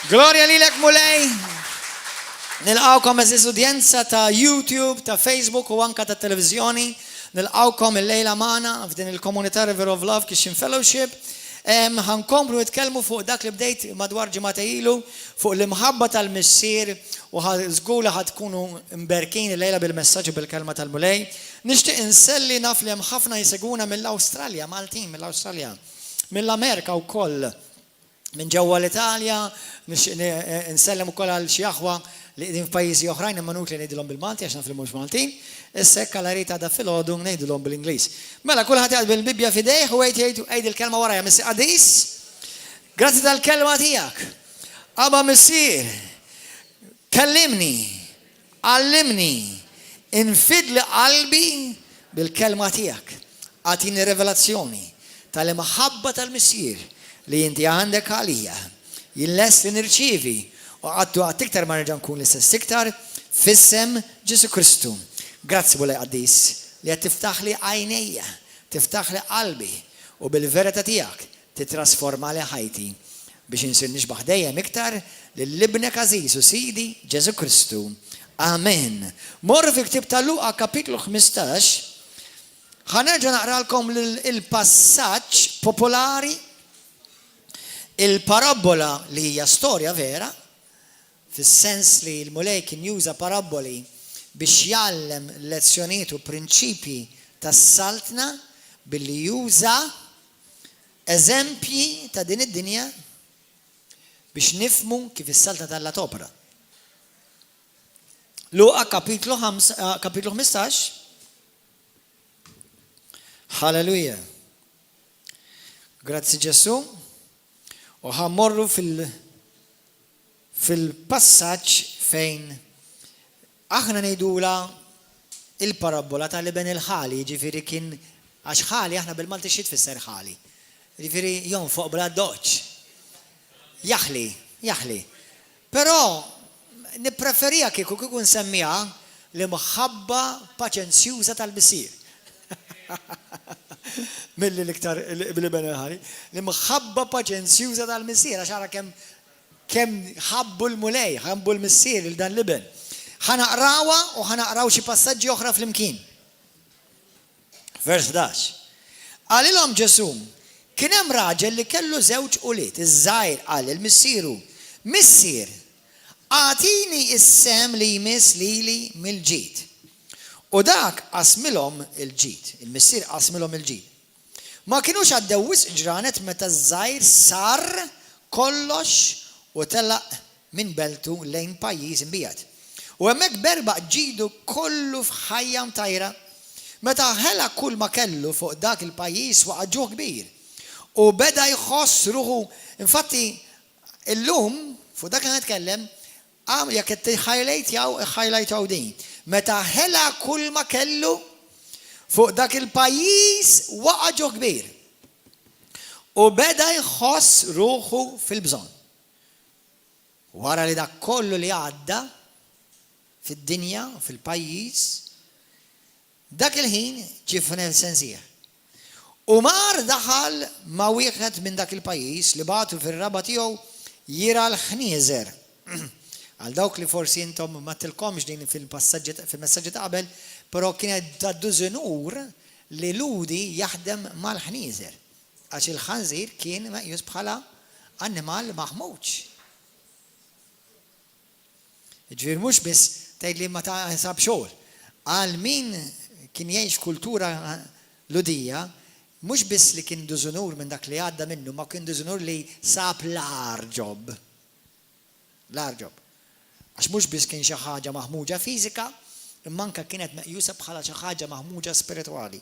Gloria lilek mulej. Nilqawkom eżis udjenza ta' YouTube, ta' Facebook u anka ta' televizjoni. Nilqawkom il-lejla magħna f'din il-komunità River of Love Christian Fellowship. Ħankomplu nitkellmu fuq dak li bdejt madwar ġimgħa ilu fuq l-imħabba tal-missier u żgur li ħadkunu mberkin il-lejla bil-messaġġ u bil-kelma tal-mulej. Nixtieq inselli naf li hemm ħafna jseguna mill-Awstralja, Maltin mill-Awstralja, mill-Amerika wkoll, minn ġewwa l-Italja, nsellem ukoll għal xi aħwa li qegħdin f'pajjiżi oħrajn imma nukli ngħidilhom bil-Malti għax naf li mhux Maltin, issa hekk għal rita da filgħodu ngħidilhom bil-Ingliż. Mela kulħadd jgħid bil-Bibja f'idejh u għid il-kelma warajja Missi Qadis. Grazzi tal-kelma tiegħek. Aba missier, kellimni, allimni, infidli qalbi bil-kelma tiegħek. Għatini rivelazzjoni tal-imħabba tal-missier li inti għandek għalija. Jillest li nirċivi u għattu iktar ma nerġa' nkun l-istess iktar fissem Ġesu Kristu. Grazzi Mulej Qadis li qed tiftaħ li għajnejja, tiftaħ li qalbi u bil-verità tiegħek titrasforma li ħajti biex insir nixbaħ dejjem iktar lill-ibnek Aziz u Sidi Ġesu Kristu. Amen. Morru fi ktieb ta' Luqa kapitlu 15 ħanerġa' naqralkom il-passaġġ popolari, il-parabola li hija storja vera, fis-sens li l-mulej kien juża paraboli biex jgħallem lezzjonijiet u prinċipji tas-saltna billi juża eżempji ta' din id-dinja biex nifhmu kif is-saltna tallat opera. Luqa kapitlu 15. Halleluja. Grazzi Ġesu. U ħammorru fil-passaġġ fejn aħna ngħidula il-parabola tal-iben il-ħali, ġifieri kien għax ħali aħna bil-Malti xi tfisser ħali. Ġifieri jonfoq bla doċċ. Jaħli. Però nippreferija kieku nsemmiha l-imħabba paċenzjuża tal-missier. Milli l-iktar bil-iben il-ħali. L-imħabba paċenzjuża tal-missier għax ara kemm ħabbu l-mulej, ħabbu l-missier il dan l-iben. ħanaqrawa u ħanaqraw xi passaġġi oħra flimkien. Vers 11. Għalilhom Ġesu, kien hemm raġel li kellu żewġ ulied, iż-żgħir qal il-missieru, missier, għatini is-sem li jmiss lili mill-ġid. U dak qasmilhom il-ġid, il-missier qasmilhom il-ġid. Ma kienux għaddew wisq ġranet meta żgħir sar kollox u telaq minn beltu lejn pajjiż imbijat. U hemmhekk berbaq ġidu kollu f'ħajja mtajra. Meta ħela kull ma kellu fuq dak il-pajjiż waqa' ġuħ kbir. U beda jħoss ruħu, infatti illum fuq dak li nitkellem jekk qed highlightjaw din. Meta ħela kull ma kellu fuq dak il-pajjiż waqa' ġuħ kbir. U beda jħoss ruħu fil-bżonn. Wara li dak kollu li għadda fid-dinja, fil-pajjiż, dak il-ħin ġie f'nefsensija. U mar daħal ma' wieħed minn dak il-pajjiż li bagħtu fir-raba tiegħu jira l-ħnieżer. Għal dawk li forsi intom ma tilkomx din fil-messaġġi ta' qabel, però kienet ta' dużinur li ludi jaħdem mal-ħnieżer. Għax il-ħanżir kien meqjus bħala annimal maħmuġ. Ġifier mhux biss tgħid li ma ta' ħsab xogħol. Għal min kien jgħix kultura ludija, mhux biss li kien dużinur minn dak li għadda minnu, ma kien dużinur li sab l-ar job. Għax mhux biss kien xi ħaġa maħmuġa fiżika, imma anke kienet meqjusa bħala xi ħaġa maħmuġa spiritwali.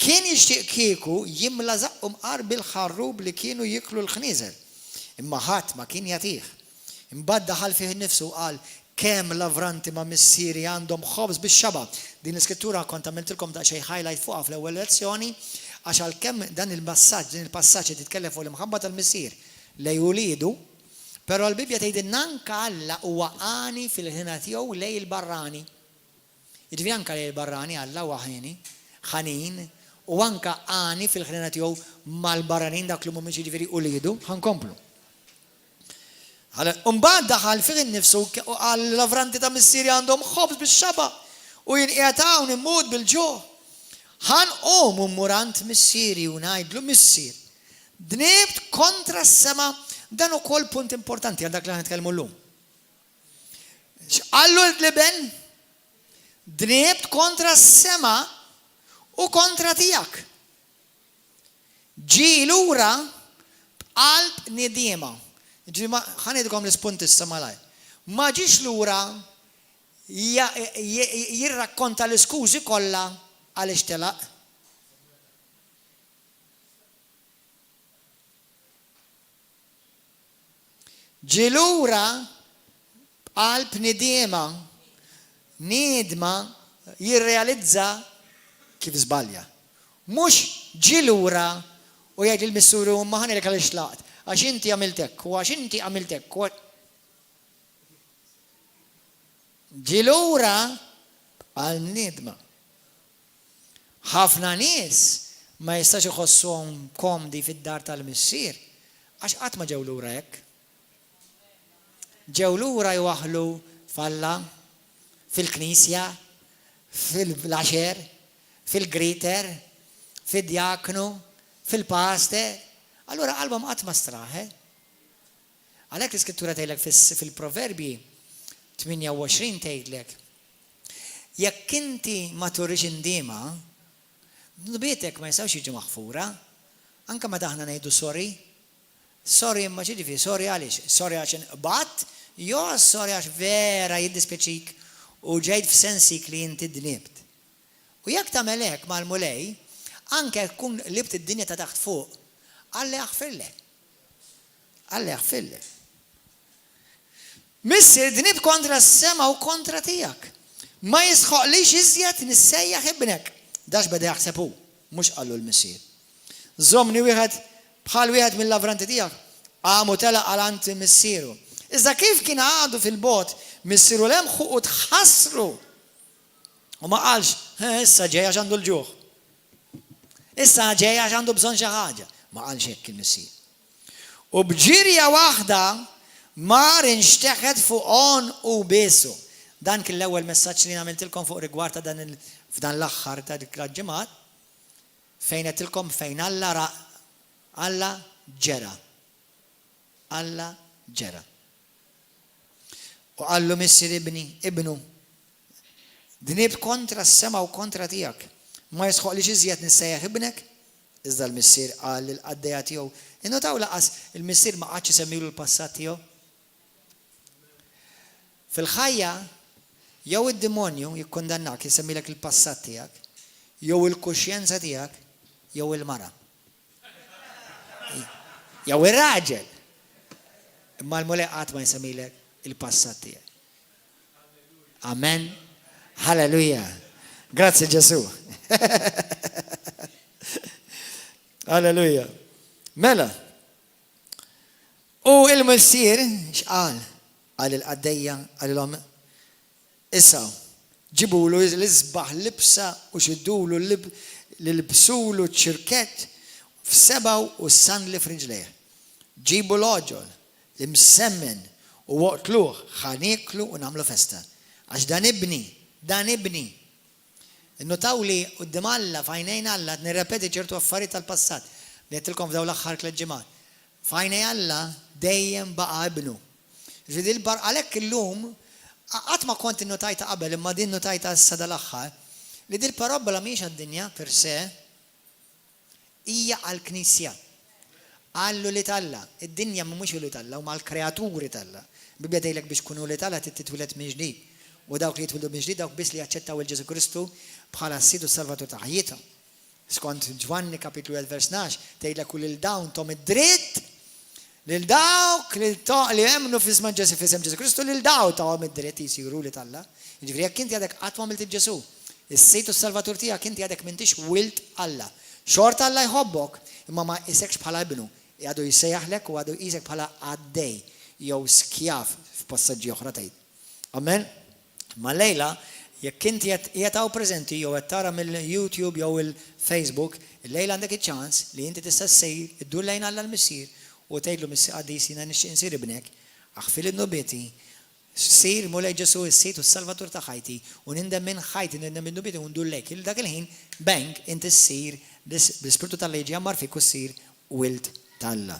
Kien jixtieq kieku jimla zaqqhom qar bil-ħarrub li kienu jiklu l-ħnieżer. Imma ħadd ma kien jagħtih. Imbagħad daħal fih innifsu qal kemm lavranti ma' missieri għandhom ħobż bix-xaba. Din l-iskrittura kont għamiltilkom daqsxejn highlight fuqha fl-ewwel lezzjoni għax għalkemm din il-passaġġ li titkellem fuq l-imħabba tal-missier lej uliedu, però l-Bibja tgħidilna anke Alla huwa għani fil-ħina tiegħu lej il-barrani. Jiġifieri anke lej il-barrani Alla huwa ħanin u anka għani fil-ħrena tiegħu mal-baranin dak li mhumiex jiġifieri u lidu ħankomplu. Mbagħad daħal fih innifsu u qal l-lavranti ta' missieri għandhom ħobż bix-xaba u jinqiegħu immut bil-ġuħ. Ħanqom murant missieri u ngħidlu missier. Dniebt kontra s-sema dan ukoll punt importanti għal dak li ħanitkellmu llum. X'qallu l-liben? Dniebt kontra s-sema u kontra tiegħek. Ġi lura b'qalb nidiema. Ħanidkom l-ispunt issa malaj. Ma ġiex lura jirrakkonta l-iskużi kollha għaliex telaq. Ġi lura b'qalb nidiema, niedma jirrealizza kif żbalja. Mhux ġi lura u jgħid il-missuru ma ħanilek għaliex laqt. Għax inti għamiltek, u għax inti għamiltek. Ġi lura għal nidma. Ħafna nies ma jistax iħossuhom komdi fid-dar tal-missier għax qatt ma ġew lura hekk. Ġew lura jwaħħlu falla, fil-knisja, fil-għaxer, fil-griter, fil-djaknu, fil-paster. Allora qalbhom qatt ma straħe. Għalhekk l-Iskrittura tgħidlek fil-Proverbi 28 tgħidlek jekk inti ma turix indiema, nbietek ma jistgħux jiġu maħfura, anke meta aħna ngħidu sorry. Sorry imma ġifieri sorry għaliex? Sorry għax inqbad, jew sorry għax vera jiddispjaċik u ġejt f'sensik li inti dniebt. U jekk tagħmel hekk mal-mulej, anke tkun libt id-dinja ta' taħt fuq, Alla jaħfirlek. Alla jaħfirlek. Missier dniebt kontra s-sema u kontra tiegħek. Ma jisħoqlix iżjed nissejjaħ ibnek. Dax beda jaħseb hu, mhux qallu l-missier. Żommni wieħed bħal wieħed mill-lavranti tiegħek, għamu telaq għalant missieru. Iżda kif kien għadu fil-bot, missieru lemħu u tħassru. U ma qalx, issa ġej għax għandu l-ġuħ. Issa ġej għax għandu bżonn xi ħaġa. Ma qalx hekk il-missier. U bġirja waħda mar inxteħed fuqhom u besu. Dan kien l-ewwel messaġġ li għamiltilkom fuq rigward ta' f'dan l-aħħar ta' dik l-ġimgħat fejn qedtilkom fejn Alla ġera. Alla ġera. U qallu missier ibnu. Dniebt kontra s-sema u kontra tiegħek. Ma jisħoqlix iżjed nissejjaħ ibnek. Iżda l-missier qal l-qaddejja tiegħu. Innotaw laqas il-missier ma qadx isemmilu l-passat tiegħu. Fil-ħajja jew id-demonju jikkundannak isemmilek il-passat tiegħek, jew il-kuxjenza tiegħek, jew il-mara. Jew ir-raġel. Imma l-mulej qatt ma jsemmilek il-passat tiegħek. Amen. Halleluja. Grazzi Ġesu. Alleluja. Mela. U il-missier x'qal? Qal il-qaddejja, qalilhom issa ġibulu l-isbaħ libsa u xiddulu l-libsulu ċirkett f'sebaw u s-sandli f'rinġlejh. Ġibu l-oġol, l-msemmen u waqtluh ħaniklu u nagħmlu festa. Għax dan ibni. Innotaw li qudiem Alla f'għajnejn Alla nirrepeti ċertu affarijiet tal-passat li qedtilkom f'dawn l-aħħar tliet ġimgħat. F'għajnej Alla dejjem baqa' ibnu. Ġifieri għalhekk illum qatt ma kont innotajta qabel imma din notajta issa dal-aħħar li din parabola mhijiex għad-dinja per se hija għall-Knisja. Għallu li Alla, id-dinja mhumiex li Alla huma l-kreaturi Alla. Bibja tgħidlek biex tkunu li Alla titwiled minn ġdid. U dawk li jitwildu minn ġdid dawk biss li jaċċettaw il-Ġesu Kristu bħala s-Sidu Salvatur ta' ħajjithom. Skont Ġwanni kapitlu 1 vers 12 tgħidlek u lil dawn tom id-dritt lil dawk li jemmnu f'isem Ġesu Kristu lil daw tawhom id-dritt jisiru li Alla. Jiġifieri jekk inti għadek qatt ma għamilt il-Ġesu, is-Sidu Salvatur tiegħek inti għadek m'intix wilt Alla. Xort Alla jħobbok imma ma isekx bħala ibnu, għadu jisejjaħlek u għadu jisek bħala għaddej jew skjaf f'passaġġi oħra tgħid. Amen. Ma lejla Jekk inti jataw preżenti jew qed tara mill-YouTube jew il-Facebook, illejla għandek iċ-ċans li inti tista' ssejr iddur lejn Alla l-Missier u tgħidlu Miss-Qaddis jiena nixtieq insir ibnek, aħfil in-nubieti, ssir mulej Ġesu is-Sit u s-Salvatur ta' ħajti u nindem minn ħajti, nindem minn nubieti u ndur lejk. Dak il-ħin bank inti ssir bl-Ispirtu tal-Leġi jammar fik u ssir wild tal-Alla.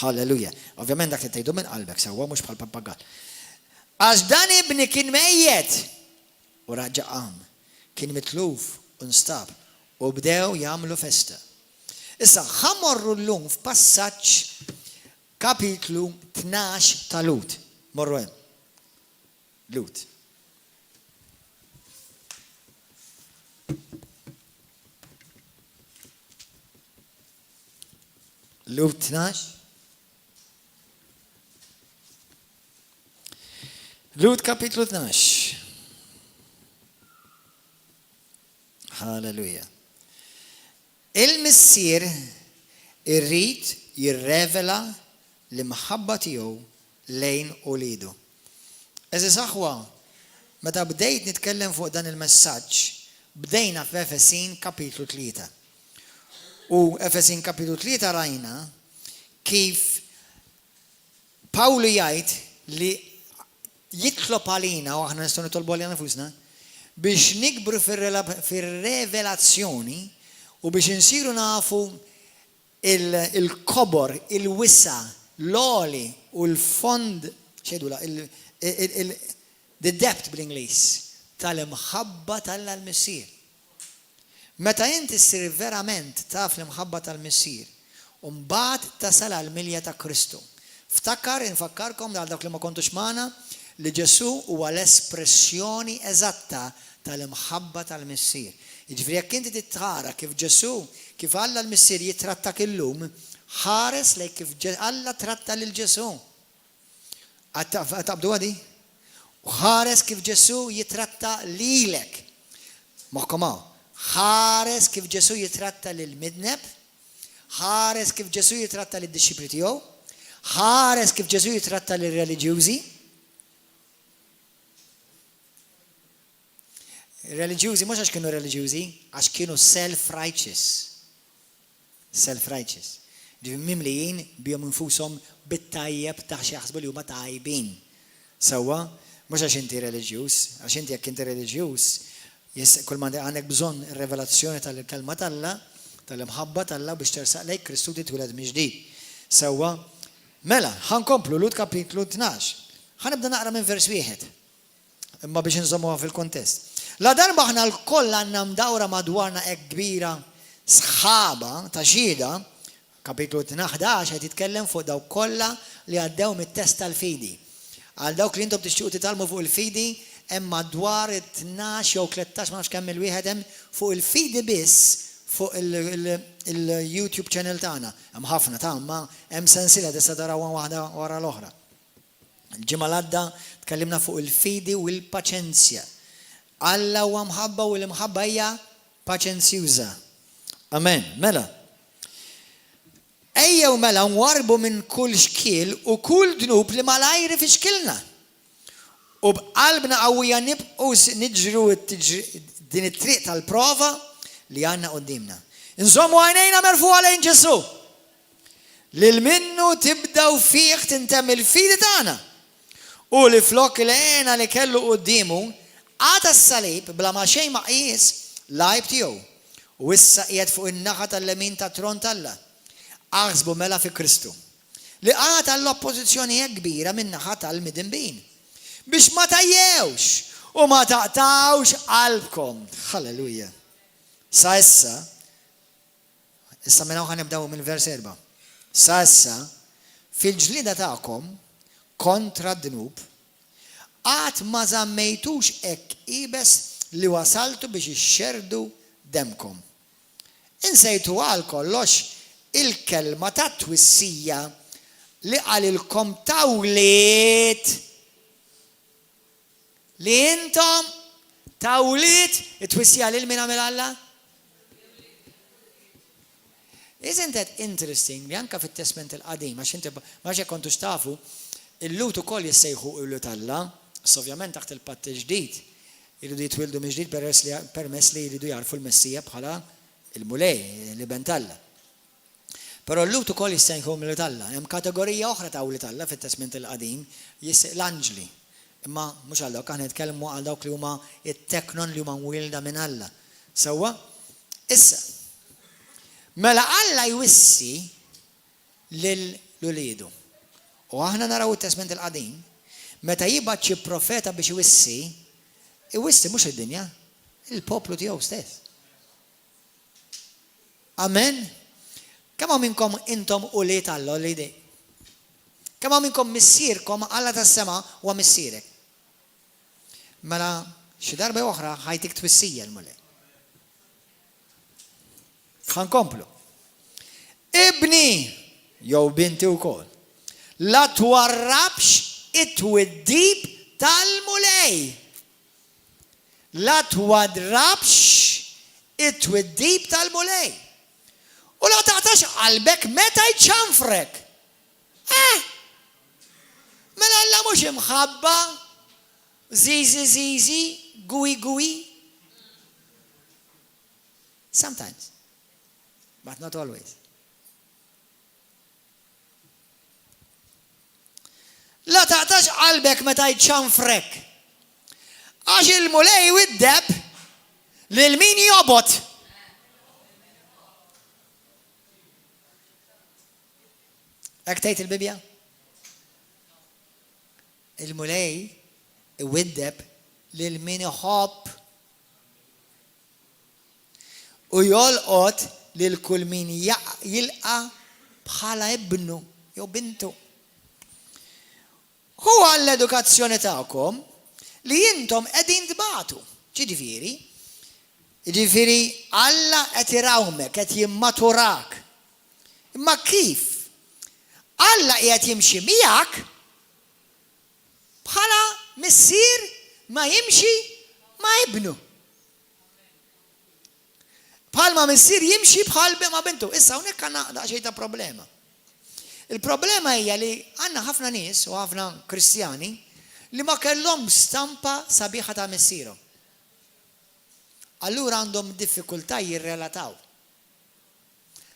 Halleluja. Ovvjament dak li tgħidu minn qalbek sewwa mhux bħal pappagal. Għax dan ibni kien mejjed u raġa qam, kien mitluf u nstab u bdew jagħmlu festa. Issa ħammorru llum f'passaġġ kapitlu 12 ta' Lut. Morru hemm. Lut. Lut 12. Lut kapitlu 12. Halleluja. Il-Missier irrid jirrevela l-imħabba tiegħu lejn ulidu. Eżis aħwa, meta bdejt nitkellem fuq dan il-messaġġ, bdejna f'Efesin kapitlu 3. U Efesin kapitlu 3 rajna kif Pawlu jgħid li jitlob għalina u aħna nistgħu nitolbu għalina nfusna biex nikbru fir-revelazzjoni u biex insiru nafu il-kobor, il-wissa, l-oli u l-fond, xedula, the depth bl-Inglis, tal-imħabba tal-Missier. Meta inti ssir verament taf l-imħabba tal-Missier, u mbagħad tasal għall-milja ta' Kristu. Infakkarkom għal dak li ma kontux magħna li Ġesu huwa l-espressjoni eżatta tal-imħabba tal-Missier. Jiġifieri jekk inti titħara kif Ġesu, kif Alla l-Missier jitrattak illum, ħares lejn kif Alla tratta lil Ġesu. Qabdu għadi? U ħares kif Ġesu jitratta lilek. Moħkom hawn. ħares kif Ġesu jitratta lil midneb, ħares kif Ġesu jitratta lid disċipli tiegħu, ħares kif Ġesu jitratta lil reliġjużi. Reliġjużi mhux għax kienu reliġjużi, għax kienu self-righteous. Self-righteous. Ġifieri mimlijin bihom infushom bit-tajjeb ta' xi jaħsbu li huma tajbin. Sewwa, mhux għax inti reliġjuż, għax inti jekk inti reliġjuż, kull ma għandek bżonn ir-revelazzjoni tal-kelma tal-Alla, tal-imħabba tal-Alla biex tersaq lejk Kristu titweled mill-ġdid. Sewwa, mela, ħankomplu Lut kapitlu 12. Ħanibda naqra minn vers 1. Imma biex nżommuha fil-kontest. La darba aħna l-koll għandna mdawra madwarna hekk kbira sħaba ta' xhieda, kapitlu 11 qed jitkellem fuq dawk kollha li għaddew mit-test tal-fidi. Għal dawk li intom tixtiequ titalmu fuq il-fidi, hemm madwar 12 jew 13 ma nafx kemm il-wieħed hemm fuq il-fidi biss fuq il-YouTube channel tagħna. Hemm ħafna ta' imma hemm sensiela tista' tarawha waħda wara l-oħra. Il-ġimgħa l-għadda tkellimna fuq il-fidi u l-paċenzja. Alla huwa mħabba u l-imħabba hija paċenzjuża. Amen. Mela. Ejjew mela nwarbu minn kull xkiel u kull dnub li malajri fi xkilna. U b'qalbna qawwija nibqgħu niġru din it-triq tal-prova li għandna qudiemna. Inżommu għajnejna merfuqa lejn Ġesu. Lil minnu tibdew fih tintemm il-fidi tagħna. U li flok l-għena li kellu quddiemu għata s-salib bla ma xejn ma qis lajb tiegħu. U issa qiegħed fuq in-naħa tal-lemin tat-tron tal-Alla. Aħsbu mela fi Kristu. Li għata l-oppożizzjoni hekk kbira min-naħa tal-midinbin. Biex ma tajjewx u ma taqtawx qalbkom. Halleluja. Sa issa minn hawn ħanibdew mill-vers 4. Sa issa fil-ġlida tagħkom kontra d-dnub għad ma żammejtux hekk ibes li wasaltu biex ixxerdu demkom. Insejtu għal kollox il-kelma ta' twissija li qalilkom tawliet li intom tawliet it-twissija lil min għamel Alla? Isn't that interesting li anka fit-Testament il-qadim għax inti ma xejn kontux tafu il-Lut ukoll jissejħu il-Lut Alla, ovvjament taħt il-Patt il-ġdid jridu jitwildu miġdid permess li jridu jarfu l-Messija bħala il-mulej, li ben Talla. Però l-lut ukoll jistgħu mill Talla. Hemm kategorija oħra ta' li Talla fit-Testament il-Qadim, l-anġli. Imma mhux għal dawk aħna nitkellmu għal dawk li huma it-teknon li huma wilda minn Alla. Sewwa? Issa. Mela Alla jwissi lil-uliedu. U aħna naraw it-Testament il-Qadim, meta jibgħat xi profeta biex iwissi mhux id-dinja, il-poplu tiegħu stess. Amen. Kemm minnkom intom ulied Alla ulidi? Kemm minnkom missierkom Alla tas-sema huwa missierek? Mela xi darba oħra ħajtik twissija l-mulej. Ħankomplu. Ibni jew binti wkoll. La twarrabx it-twiddib tal-mulej. La twarrabx it-twiddib tal-mulej. U la taqtax qalbek meta jċanfrek. Mela Alla mhux imħabba, zizi, gui. Sometimes, but not always. La taqtax qalbek meta jċanfrek. Għax il-mulej widdeb lil min jobot. Hekk tgħid il-Bibja? Il-mulej iwiddeb lil min iħobb u jolqot lil kull min jilqa bħala ibnu jew bintu. Huwa l-edukazzjoni tagħkom li intom qegħdin tbagħtu. Ġifieri Alla qed irawmek, qed jimmaturak. Imma kif? Alla qiegħed jimxi miegħek bħala missier ma jimxi ma ibnu. Bħalma missier jimxi bħal ma bintu. Issa hawnhekk għandna daqsxejn ta' problema. Il-problema hija li għandna ħafna nies u ħafna Kristjani li ma kellhom stampa sabiħa ta' missierhom. Allura għandhom diffikultà jirrelataw.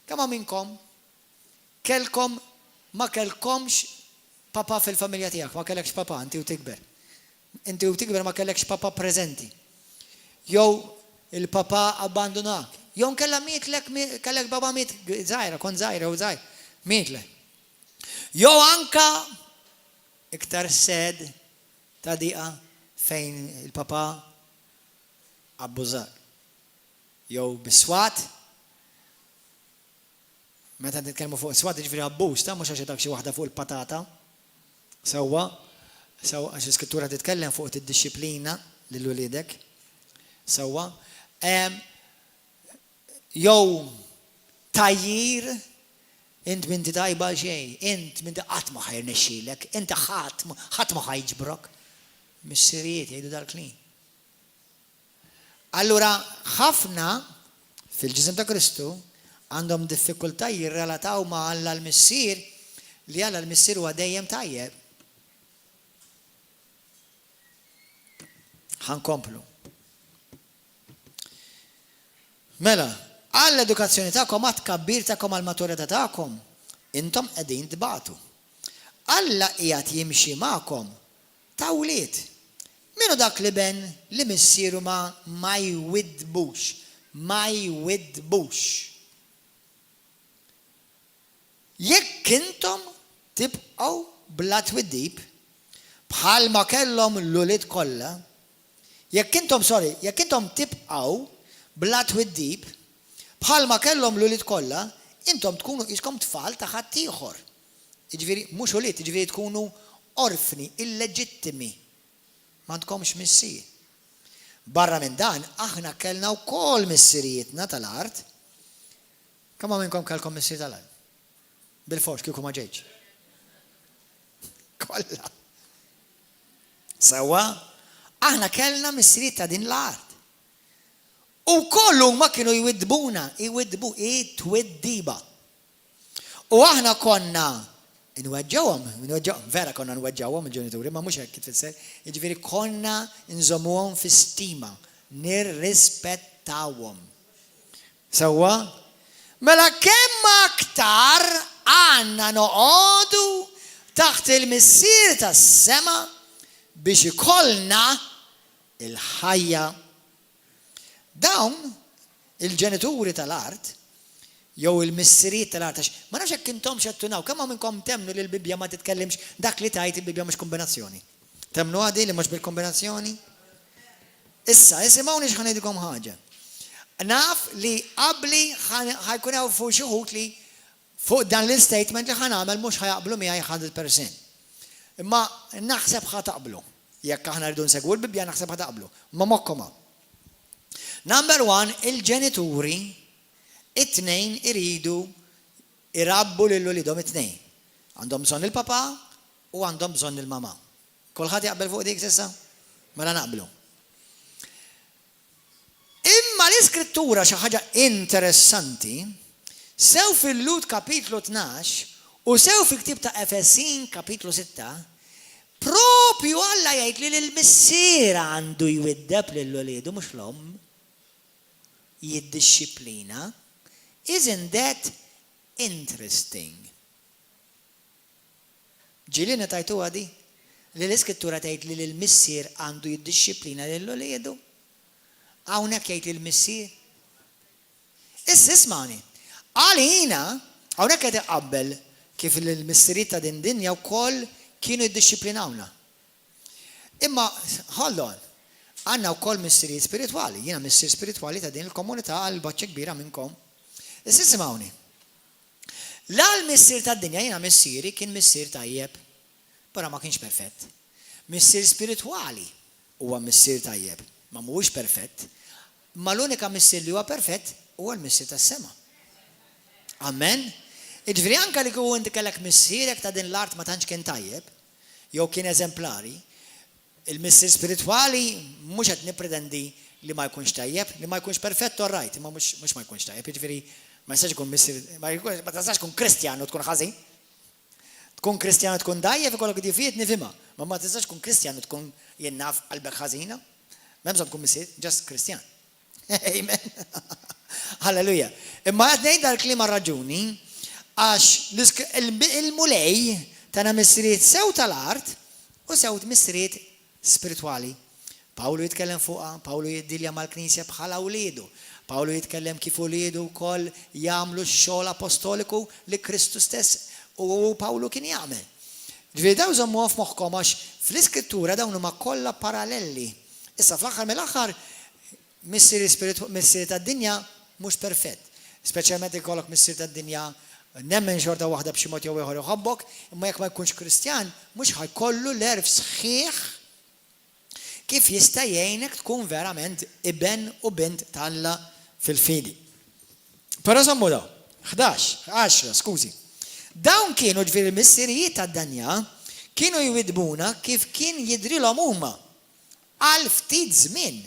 Kemm minnkom kelkom ma kellkomx papa fil-familja tiegħek, ma kellekx papa inti u tikber. Inti u tikber ma kellekx papa preżenti. Jew il-papa abbandonak. Jew kellha mietlek, kellek baba miet żgħira, kon żgħira u żgħir, mietlek. Jew anka iktar sed ta' diqa fejn il-papa abbużak. Jew biswat. Meta nitkellmu fuq swat ġifieri abbuż ta' mhux għax dak xi waħda fuq il-patata. Sewwa għax l-Iskrittura titkellem fuq id-dixxiplina lil wliedek. Sewwa. Jew tajjir int minti tajba xejn, int minti qatt ma ħajrnexxielek, inti ħadd ma ħajġbrok. Missirijiet jgħidu dal-klin. Allura ħafna fil-ġisem ta' Kristu għandhom diffikultà jirrelataw ma' Alla l-missier li Alla l-missier huwa dejjem tajjeb. Ħankomplu. Mela, għall-edukazzjoni tagħkom għat kabbir tagħkom għall-maturità tagħkom, intom qegħdin tbagħtu. Alla qiegħed jimxi magħkom ta' wlied. Minu dak li ben li missieru ma jwidbux. Jekk intom tibqgħu bla twiddib bħalma kellhom l-ulied kollha, jekk intom tibqgħu bla twiddib bħalma kellhom l-ulied kollha, intom tkunu iskom tfal ta' ħadd ieħor. Jiġifieri mhux ulied, jiġifieri tkunu orfni, illeġittimi. Ma tkomx missier. Barra minn dan, aħna kellna wkoll missirietna tal-art. Kemm minnkom kellkom missier tal-art? Bil-fors kieku ma ġejtx. Kollha. Sewwa, aħna kellna missiriet ta' din l-art. U kollu ma kienu jwiddiba. U aħna konna vera konna nweġġawhom il-ġenituri, ma mhux hekk tfisser, jiġifieri konna nżommuhom fi stima, nirrispettawhom. Sewwa? Mela kemm aktar għandna noqogħdu taħt il-missier tas-sema biex ikollna il-ħajja. Dawn il-ġenituri tal-art jew il-missiriet tal-art ma nafx hekk intom xattunaw, kemm minnkom temnu li l-Bibja ma titkellimx dak li tajt il-Bibja mhux kombinazzjoni. Temnu għadi li mhux bil-kombinazzjoni? Issa, isimgħuni x'ħanejdilkom ħaġa. Naf li qabli ħajkun hawn fuq xi wħud li fuq dan l-statement li ħanagħmel mhux ħajaqblu miegħi 100%. Imma naħseb ħataqblu. Jekk aħna rridu nsegwu l-Bibja naħseb ħataqblu. Ma mokkom. Number 1, il-ġenituri it-tnejn iridu irabbu lil ulidhom it-tnejn. Għandhom bżonn il-papa u għandhom bżonn il-mama. Kulħadd jaqbel fuq dik s'issa? Mela naqblu. Imma l-iskrittura xi ħaġa interessanti sew fil-Lut kapitlu 12 u sew fil-ktieb ta' Efesin kapitlu 6 propju Alla jgħid li l-missier għandu jwiddeb lill-uliedu mhux l-omm jiddixxiplina. Isn't that interesting? Ġilina tajtu għadi li l-iskrittura tgħid li l-missier għandu jiddixxiplina lill-uliedu. Hawnhekk jgħid il-missier. Issa ismani. Għalina hawnhekk qed iqabbel kif il-missiriet ta' din dinja wkoll kienu jiddixxiplinawna. Imma hold on. Għandna wkoll missiriet spiritwali. Jiena missier spiritwali ta' din il-komunità għal baċċa kbira minnkom. Issa ismawni. La l-missier ta' dinja jiena missieri kien missier tajjeb, però ma kienx perfett. Missier spiritwali huwa missier tajjeb, ma mhuwiex perfett. Ma l-unika missier li huwa perfett huwa l-missier tas-sema. Amen. Jiġifieri anke li kieku inti kellek missierek ta' din l-art ma tantx kien tajjeb, jew kien eżemplari, il-missier spiritwali mhux qed nippretendi li ma jkunx tajjeb, li ma jkunx perfett all right, imma mhux ma jkunx tajjeb, jiġifieri ma jistax ikun missier, ma tistax tkun Kristjan u tkun ħażin. Tkun Kristjan u tkun dajjeb ikollok difijiet nifhimha, ma tistax tkun Kristjan u tkun jien naf qalbek ħażina. M'hemm bżonn tkun missier, just Kristjan. Amen. Halleluja. Imma qed ngħid dal-kliem raġuni għax il-mulej tagħna missiriet sew tal-art u sew missiriet spiritwali. Pawlu jitkellem fuqha, Pawlu jiddilja mal-Knisja bħala uliedu. Pawlu jitkellem kif uliedu wkoll jagħmlu x-xogħol apostoliku li Kristu stess u Pawlu kien jagħmel. Ġifieri dawn żommuhom f'moħħkom għax fl-Iskrittura dawn huma kollha paralleli. Issa fl-aħħar mill-aħħar missier tad-dinja mhux perfett. Speċjalment ikollok missier tad-dinja nemmen xorta waħda b'xi mod jew ieħor iħobbok, imma jekk ma jkunx Kristjan mhux ħajkollu l-erf sħiħ kif jista' jgħinek tkun verament iben u bint ta' fil-fidi. Però żommu daw, 10, skużi. Dawn kienu ġifieri missirijiet tad-dinja kienu jwidbuna kif kien jidrilhom huma għal ftit żmien.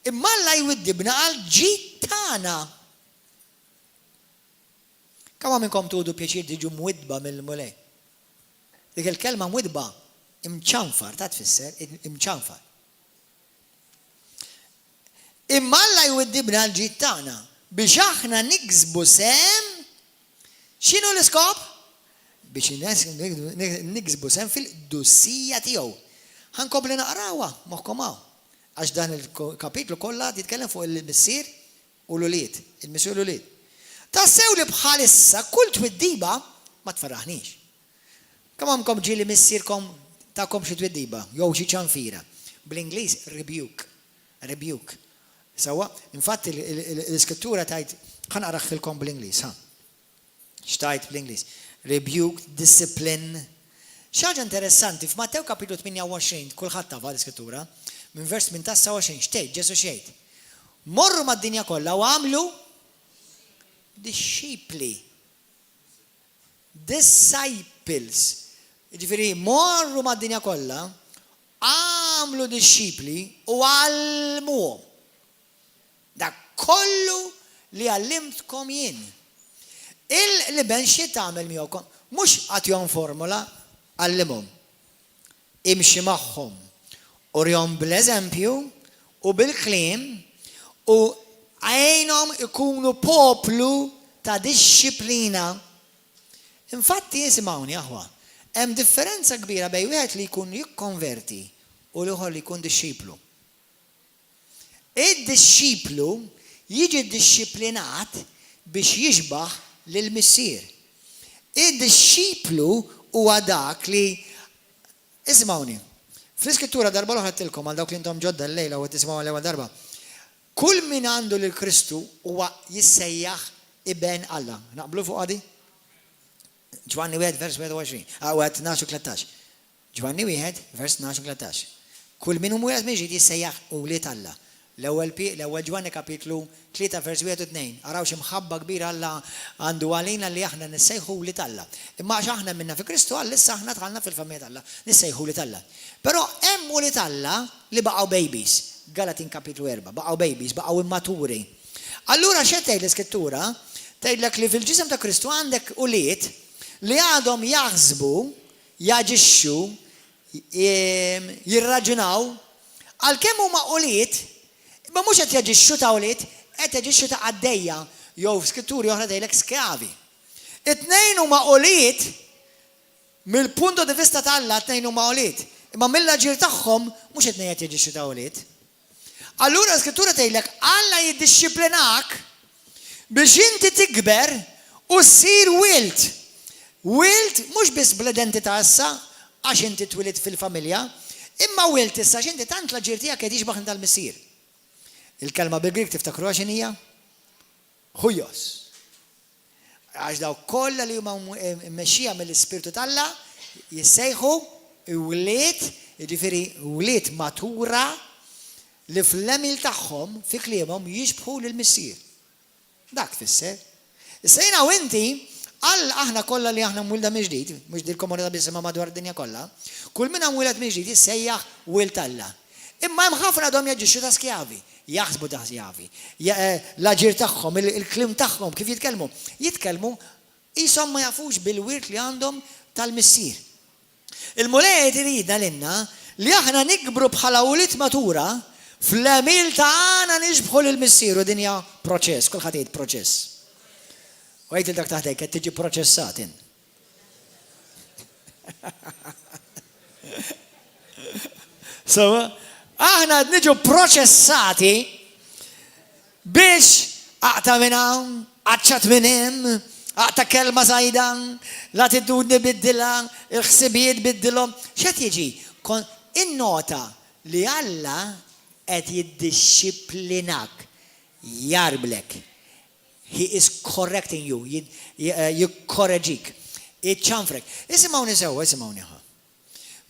Imma Alla jwiddibna għal ġid tagħna. Kemm minnkom tudu pjaċir tiġu mwidba mill-mulej? Dik il-kelma mwidba imċanfar, ta' tfisser imċanfar. Imma Alla jwiddibna għal ġid tagħna biex aħna niksbu sem x'inhu l-iskop? Biex niksbu sem fil-dussija tiegħu. Ħankompli naqrawha moħħkom hawn. Għax dan il-kapitlu kollha jitkellem fuq il-missier u l-ulied, il-missier u l-ulied. Tassew li bħalissa kull twiddiba ma tfarraħniex. Kemm għamkom ġieli missierkom tagħkom xi twiddiba jew xi ċanfira. Bl-Ingliż rebuke. Sawa, infatti l-iskrittura tajt ħanqaraħilkom bl-Ingliż, ha. X'tajt bl-Ingliż? Rebuke, discipline. Xaġa interessanti f'Mattew kapitlu 28, kulħadd taf l-iskrittura, minn vers 28 xtejt, Ġesu xejt. Morru mad-dinja kollha u għamlu disciples. Ġifieri morru mad-dinja kollha, għamlu disċipli u għallmuhom. Dak kollu li għallimtkom jien. Il-liben xi tagħmel miegħukom? mhux għatjhom formula, għallimhom. Imxi magħhom. Urjhom bl-eżempju u bil-kliem u għajnhom ikunu poplu ta' disċiplina. Infatti jisimgħuni aħwa, hemm differenza kbira bejn wieħed li jkun jikkonverti u l-ieħor li jkun dixxiplu. Id-dixxiplu jiġi dixxiplinat biex jiġbaħ lill-missier. Id-dixxiplu huwa dak li ismawni. Fl-iskrittura darba l-oħra tilkom għal dawk li intom ġodda l-lejla u tismaw għal-ewwel darba. Kull min għandu lil Kristu huwa jissejjaħ iben Alla. Naqblu fuq għadi? Ġwanni 1 vers 21. 12-13. Ġwanni 1 vers 12-13. Kull min hu wieħed miġi jissejjaħ uliet Alla. L-ewwel Ġwanni kapitlu 3 vers 1 u 2. Araw x'imħabba kbira Alla għandu għalina li aħna nissejħu uliet Alla. Imma għax aħna minna fi Kristu Alla issa aħna tħallna fil-familja Alla nissejħu uliet Alla. Però hemm uliet Alla li baqgħu babies. Galatin kapitlu 4, baqgħu babies, baqgħu immaturi. Allura x'qed tgħid l-Iskrittura? Tgħidlek li fil-ġisem ta' Kristu għandek uliet li għadhom jaħsbu, jaġixxu, jirraġunaw, għalkemm huma uliet, ma mhux qed jaġixxu ta' uliet, qed jaġixxu ta' għaddejja, jew f'Skritturi oħra tgħidlek skjavi. It-tnejn huma uliet mill-punto di vista tal-Alla, t-tnejn huma uliet. Imma mill-aġir tagħhom mhux it-tnejn qed jaġixxu ta' uliet. Allura l-Skrittura tgħidlek Alla jiddixxiplinak biex inti tikber u ssir wilt. Wilt mhux biss bl-identità issa għax inti twilit fil-familja, imma wilt issa għax inti tant l-aġir tiegħek qed jiġbaħ tal-missier. Il-kelma bil-Grik tiftakru għax hija? Hujos. Għax daw kollha li huma mmexxija mill-Ispirtu tal-Alla jissejħu wliet, jiġifieri wliet matura li fl-emil tagħhom fi kliemhom jiġbħu lill-missier. Dak tfisser. Issa jiena u inti għal aħna kollha li aħna mwilda mill-ġdid, mhux dil komunità biss imma madwar id-dinja kollha, kull min mwiled mill-ġdid jissejjaħ wilt Alla. Imma hemm ħafna għadhom jaġixxu ta' skjavi, jaħsbu ta' skjavi. L-aġir tagħhom, il-kliem tagħhom kif jitkellmu qishom ma jafux bil-wirt li għandhom tal-missier. Il-mulej iridna lilna li aħna nikbru bħala wuliet matura fl-emil tagħna niġbħu lill-missier u dinja proċess, kulħadd jgħid proċess. U għajt il-dak taħdek, qed tiġi proċessat in. So, aħna niġu proċessati biex aqta minn hawn, aċċat minn hemm, aqta kelma żgħida, l-attitudni biddilha, il-ħsibijiet biddilhom. X'qed jiġi? Innota li Alla qed jiddixxiplinak, jarblek. He is correcting you, jikkorreġik, jitċanfrek. Isimgħuni sewwa, isimgħuni ħa.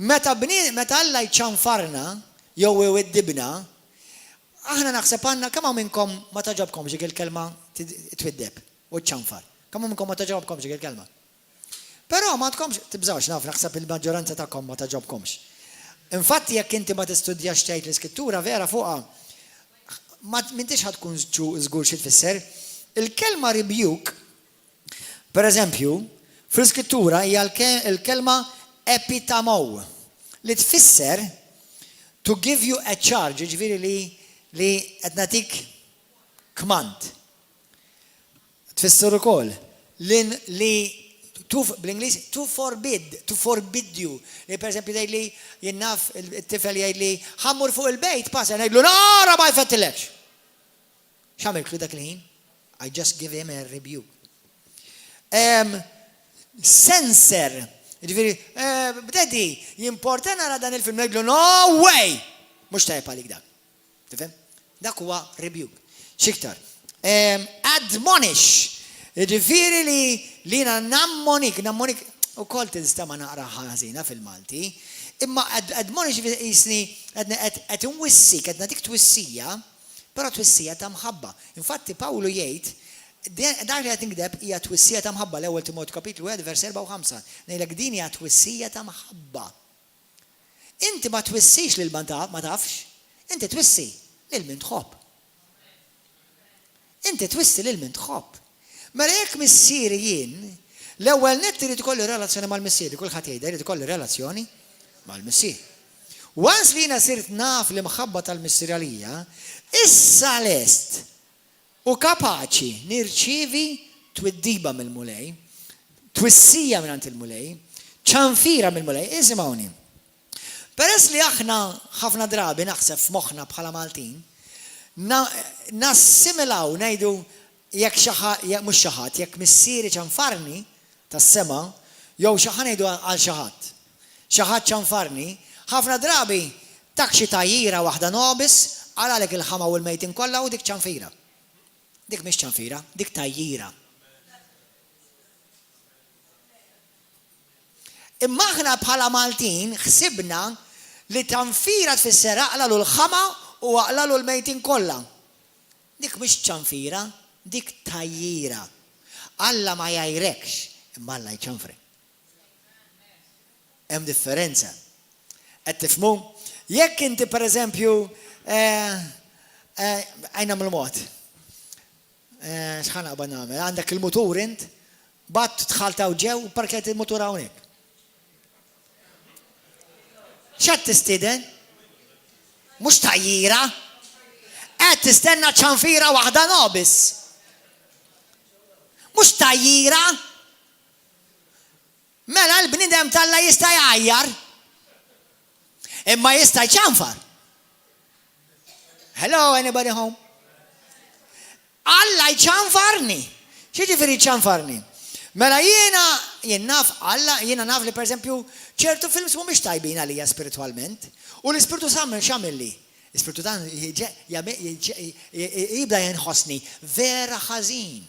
Meta Alla jċanfarna, jew iweddibna, aħna naħseb għandna kemm minnkom ma taġobkomx dik il-kelma twiddeb u ċċanfar. Kemm minnkom ma taġobkomx dik il-kelma. Però ma tkomx tibżawx naf naħseb il-maġġoranza tagħkom ma taġobkomx. Infatti jekk inti ma tistudjax tgħid l-Iskrittura vera fuqha, m'intix ħad tkun żgur xi tfisser. Il-kelma rebuke, per eżempju, fl-Iskrittura hija l-kelma epitamow li tfisser to give you a charge, ġifieri li qed nagħtik kmand. Tfisser ukoll li bl-Ingliż to forbid you. Li pereżempju tgħidli jinnaf it-tifel jgħidli ħammur fuq il-bejt passa ngħidlu nara ma jfettilekx. X'għamiltlu dak il-ħin? I just give him a rebuke. Censor. Ġifieri, b'dedi, jimporta nara dan il-film ngħidlu no way! Mhux tajjeb għalik dak. Tifhem? Dak huwa rebuke. X'iktar. Admonish. Ġifieri li nammonik ukoll tista' ma naqra ħażina fil-Malti, imma admonish jisni qed inwissik, qed nagħtik twissija, però twissija ta' mħabba. Infatti Pawlu jgħid dak li qed inkdeb hija twissija ta' mħabba l-ewwel Timotju kapitlu 1 vers 4 u 5. Ngħidlek din hija twissija ta' mħabba. Inti ma twissix lil ma tafx, inti twissi lil min tħobb. Inti twissi lil min tħobb. Mela jekk missieri jien L-ewwel nett irid ikollu relazzjoni mal-missier, kulħadd jgħidha irid ikollu relazzjoni mal-missier. Once li jiena sirt naf l-imħabba tal-missier għalija, issa lest u kapaċi nirċievi twiddiba mill-mulej, twissija minn il-mulej, ċanfira mill-mulej, isimgħuni. Peress li aħna ħafna drabi naħseb f'moħħna bħala Maltin, nassimilaw ngħidu jekk mhux xi ħadd, jekk missieri ċanfarni tas-sema, jew xi ħadd ngħidu għal xi ħadd. Xi ħadd ċanfarni, ħafna drabi tak xi tajjira waħda nobis għalek il-ħama u l-mejtin kollha u dik ċanfira. Dik mhix ċanfira, dik tajjira. Imma aħna bħala Maltin ħsibna li ċanfira tfisser aqlalu l-ħama u aqlalu l-mejtin kollha. Dik mhix ċanfira, dik tajjira. Alla ma jajrekx, imma Alla jċanfri. Hemm differenza. Qed tifhmu? Jekk inti pereżempju għajna mill-mod. X'ħan naqbad nagħmel? Għandek il-mutur int, batt tħaltaw ġew u parket il-mutur hawnhekk. X'qed tistieden? Mhux tajjira. Qed tistenna ċanfira waħda nobis. Mhux tajjira. Mela l-bniedem talla jista' jgħajjar. Imma jista' jċanfar. Hello, anybody home? Alla jċanfarni. X'jiġifieri jċanfarni? Mela jien naf Alla, jiena naf li pereżempju ċertu films mhumiex tajbin għalija spiritualment u l-Ispirtu Sant x'għamilli? L-Ispirtu Sant jibda jinħossni vera ħażin.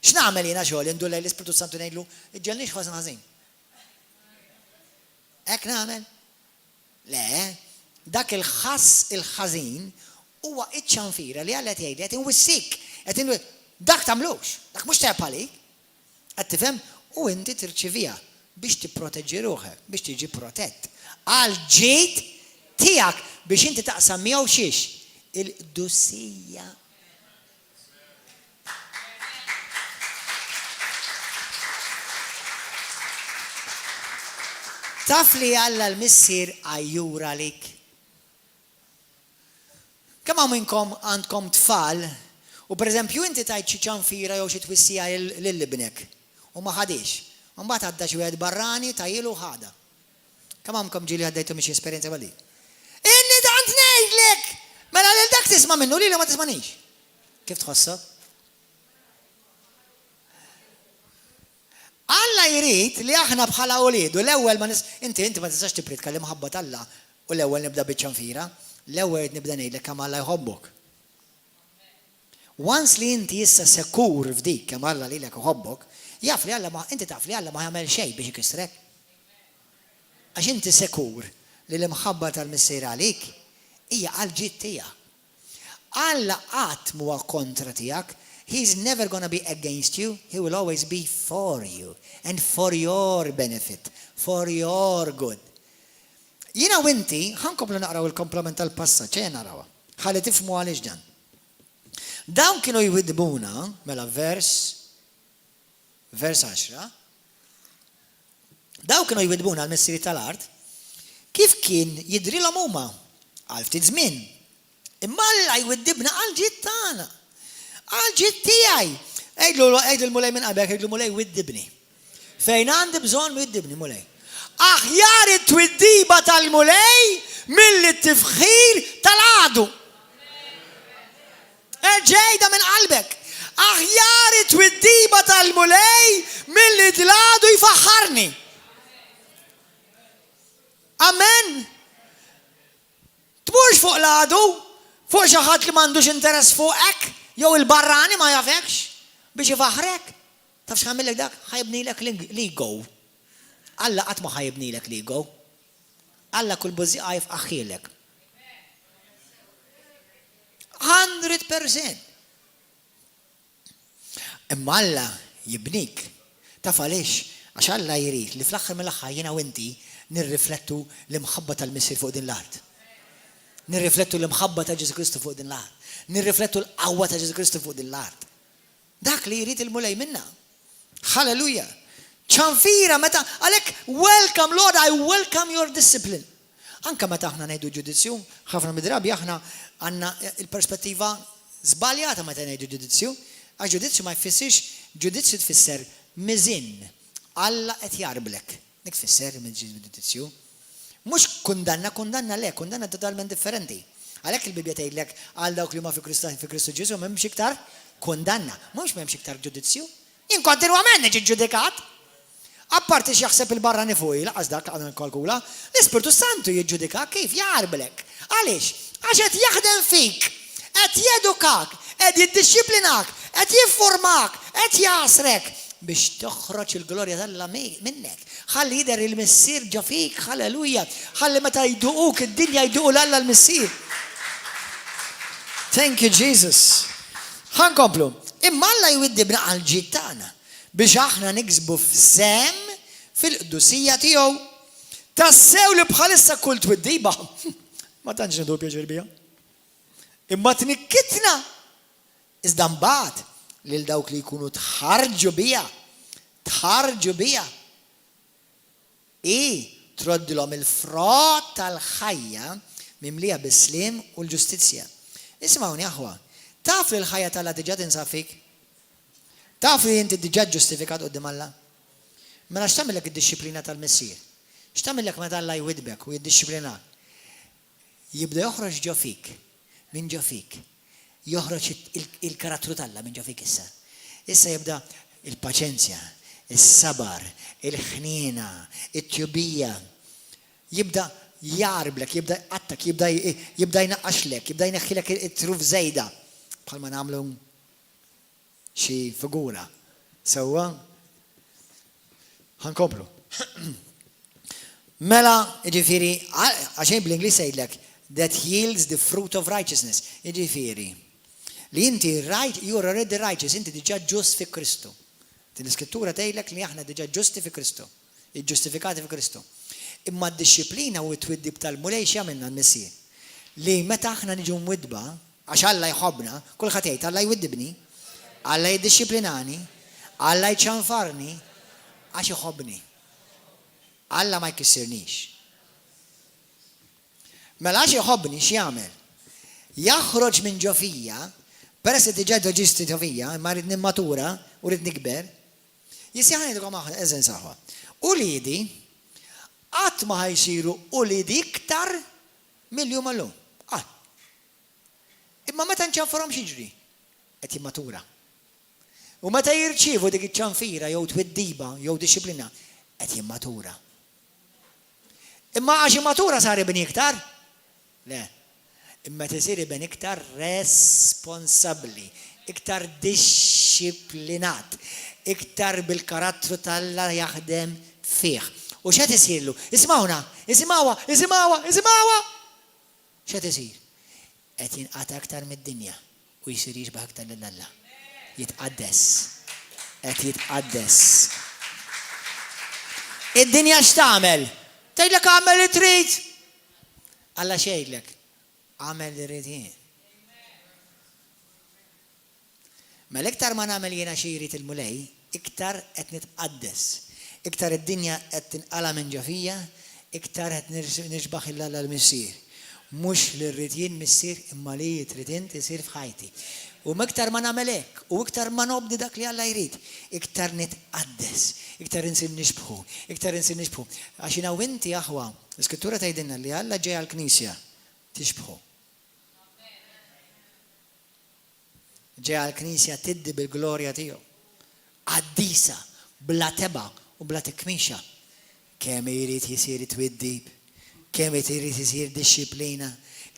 X'nagħmel jiena xogħol indu lejn l-Ispirtu Sant u ngħidlu iġġelniex ħażin ħażin. Hekk nagħmel? Le, dak il-ħass il-ħażin huwa iċ-ċanfira li Alla qed jgħid qed inwissik, qed dak tagħmlux, dak mhux tajb għalik. Qed tifhem u inti tirċivija biex tipproteġġi ruħek, biex tiġi protett. Għal ġid tiegħek biex inti taqsam miegħu xiex il-dussija. Taf li Alla l-missier għajjura lik. Kemm hawn minnkom għandkom tfal u pereżempju inti tajt xi ċanfira jew xi twissija lil-ibnek u ma ħadix. Mbagħad għadda xi wieħed barrani tajjilu ħada. Kemm hawnkom ġieli għaddejtu xi esperjenza bħal dik? Inni tant ngħidlek! Mela lil dak tisma' minnu lili ma tismanix. Kif tħossok? Alla jrid li aħna bħala uliedu l-ewwel ma inti ma tistax tipritka li mħabba Alla u l-ewwel nibda biċ-ċanfira, l-ewwel nibda ngħidlek kemm Alla jħobbok. Once li inti issa sekur f'dik kemm Alla lilek iħobbok, jaf li Alla inti taf li Alla ma jagħmel xejn biex ikisrek. Għax inti sekur li l-imħabba tal-missier għalik hija għall-ġid tiegħek. Alla qatt huwa kontra tiegħek. He's never going to be against you. He will always be for you and for your benefit, for your good. Jina u inti, ħankomplu naqraw il-komplement tal-passaġġ, naqrawa. Ħalli tifhmu għaliex dan. Dawn kienu jwidbuna, mela vers 10. Dawn kienu jwidbuna l-missieri tal-art, kif kien jidrilhom huma għal ftit żmien. Imma Alla jwiddibna għal ġid tagħna. Għal-ġid tiegħi. Għejd il-mulej minn qabek, għejd il-mulej widdibni. Fejn għandi bżonn widdibni mulej. Aħjar it-twiddiba tal-mulej mill-tifħir tal-għadu. Ġejda minn qalbek. Aħjar it-twiddiba tal-mulej mill-tladu jfaħħarni. Amen. Tmurx fuq l-għadu, fuq xi ħadd li m'għandux interess fuqek. Jew il-barrani ma jafekx biex ifaħrek. Taf x'ħamillek dak? Ħajibnilek l-ego. Alla qatt ma ħajibnilek l-ego. Alla kull bużieqa jifqaħħilek. 100%. Imma Alla jibnik. Taf għaliex? Għax Alla jrid li fl-aħħar mill-aħħar jiena u inti nirriflettu l-imħabba tal-missier fuq din l-art. Nirriflettu l-imħabba ta' Ġesu Kristu fuq din l-art. Nirriflettu l-qawwa ta' Ġesu Kristu fuq din l-art. Dak li jrid il-mulej minna. Hallelujah. ċanfira meta għalhekk welcome Lord, I welcome your discipline. Anka meta aħna ngħidu ġudizzju, ħafna midrabi aħna għandna il-perspettiva żbaljata meta ngħidu ġudizzju, għax ġudizzju ma jfissirx ġudizzju tfisser miżin. Alla qed jarblek. Dik tfisser ġudizzju. Mhux kundanna le, kundanna totalment differenti. Għalhekk il-Bibja tgħidlek għal dawk li huma fi Kristu Ġesu m'hemmx iktar kundanna, mhux m'hemmx iktar ġudizzju. Jien kontinwament niġi ġudikat. Apparti x'jaħseb il-barrani fuq, laqas dak għandna nkalkula, l-Ispirtu Santu jiġġudika kif jarblek. Għaliex? Għax qed jaħdem fik, qed jedukak, qed jiddixxiplinak, qed jiffurmak, qed jasrek biex toħroġ il-glorja tal-Alla minnek. Ħalli jidher il-Missier ġo fik, halleluja. Ħalli meta jduquk id-dinja jduqu l-Alla l-Missier. Thank you, Jesus. Ħankomplu. Imma Alla jwiddibna għal-ġid tagħna biex aħna niksbu f'sem fil-qdusija tiegħu. Tassew li bħalissa kull twiddiba. Ma tantx nidu pjaċir biha. Imma tnikkitna. Iżda mbagħad lil dawk li jkunu tħarġu biha. Troddilhom il-frott tal-ħajja mimlija bis-slim u l-ġustizzja. Ismawni aħwa, taf li l-ħajja tal-Alla diġà tinsab fik? Taf li inti diġà ġustifikat qudiem Alla? Mela x'tagħmellek id-dixxiplina tal-Missier? X'tagħmellek meta Alla jwidbek u jiddixxiplinak? Jibda joħroġ ġo fik, minn ġo fik. Joħroġ il-karattru tal-Alla minn ġo fik issa. Issa jibda il-paċenzja, is-sabar, il-ħniena, it-tjubija. Jibda jarblek, jibda jqattak, jibda jnaqqaxlek, jibda jneħħilek it-truf żejda. Bħalma nagħmlu xi figura. Sewwa? Ħankomplu. Mela, jiġifieri, għaxejn bl-Ingliż jgħidlek that yields the fruit of righteousness. Jiġifieri, li inti you are already righteous, inti diġà ġust fi Kristu. L-Iskrittura tgħidlek li aħna diġà ġusti fi Kristu, ġustifikati fi Kristu. Imma d-dixxiplina u t-twiddib tal-mulej x'jagħmilna l-Missier. Li meta aħna niġu mwidba, għax Alla jħobbna, kulħadd jgħid Alla jwiddibni, Alla jiddixxiplinani, Alla jċanfarni, għax iħobbni. Alla ma jkissirnix. Mela għax iħobbni x'jagħmel? Jaħroġ minn ġo fija, peress li diġà ġisti ġo fija, imma rid nimmatura u rid nikber. Jisjaħan jidkom aħna eżen saħwa. Uliedi qatt ma ħajsiru uliedi iktar mill-jum għallum. Imma meta nċanfarhom x'jiġri? Qed jimmatura. U meta jirċievu dik iċ-ċanfira jew twiddiba jew dixxiplina, qed jimmatura. Imma għax immatura sar ibni iktar? Le. Imma tisir ibn iktar responsabbli, iktar dixxiplinat, iktar bil-karattru tal-Alla jaħdem fih. U x'qed isirlu? Ismawna, isimgħuha. X'qed isir? Qed jinqata' aktar mid-dinja u jsir jixbaħ aktar lill-Alla. Jitqaddes. Qed jitqaddes. Id-dinja x'tagħmel? Tgħidlek għamel li trid. Alla xejdlek. Għamel li rrid jien. Mela iktar ma nagħmel jiena xi jrid il-mulej, iktar qed nitqaddes. Iktar id-dinja qed tinqala minn ġo fija, iktar qed nixbaħ il-Alla l-Missier. Mhux li rrid jien Missier imma li trid inti isir f'ħajti. U iktar ma nagħmel hekk, u iktar ma nobdi dak li Alla jrid, iktar nitqaddes, iktar insir nixbħu. Għax jiena u inti aħwa, l-Iskrittura tgħidilna li Alla ġej għall-Knisja tixbħu. Ġej għall-Knisja tiddi bil-glorja tiegħu. Qaddisa, bla teba u bla tikmixa. Kemm irid isir twiddib, kemm irid isir dixxiplina,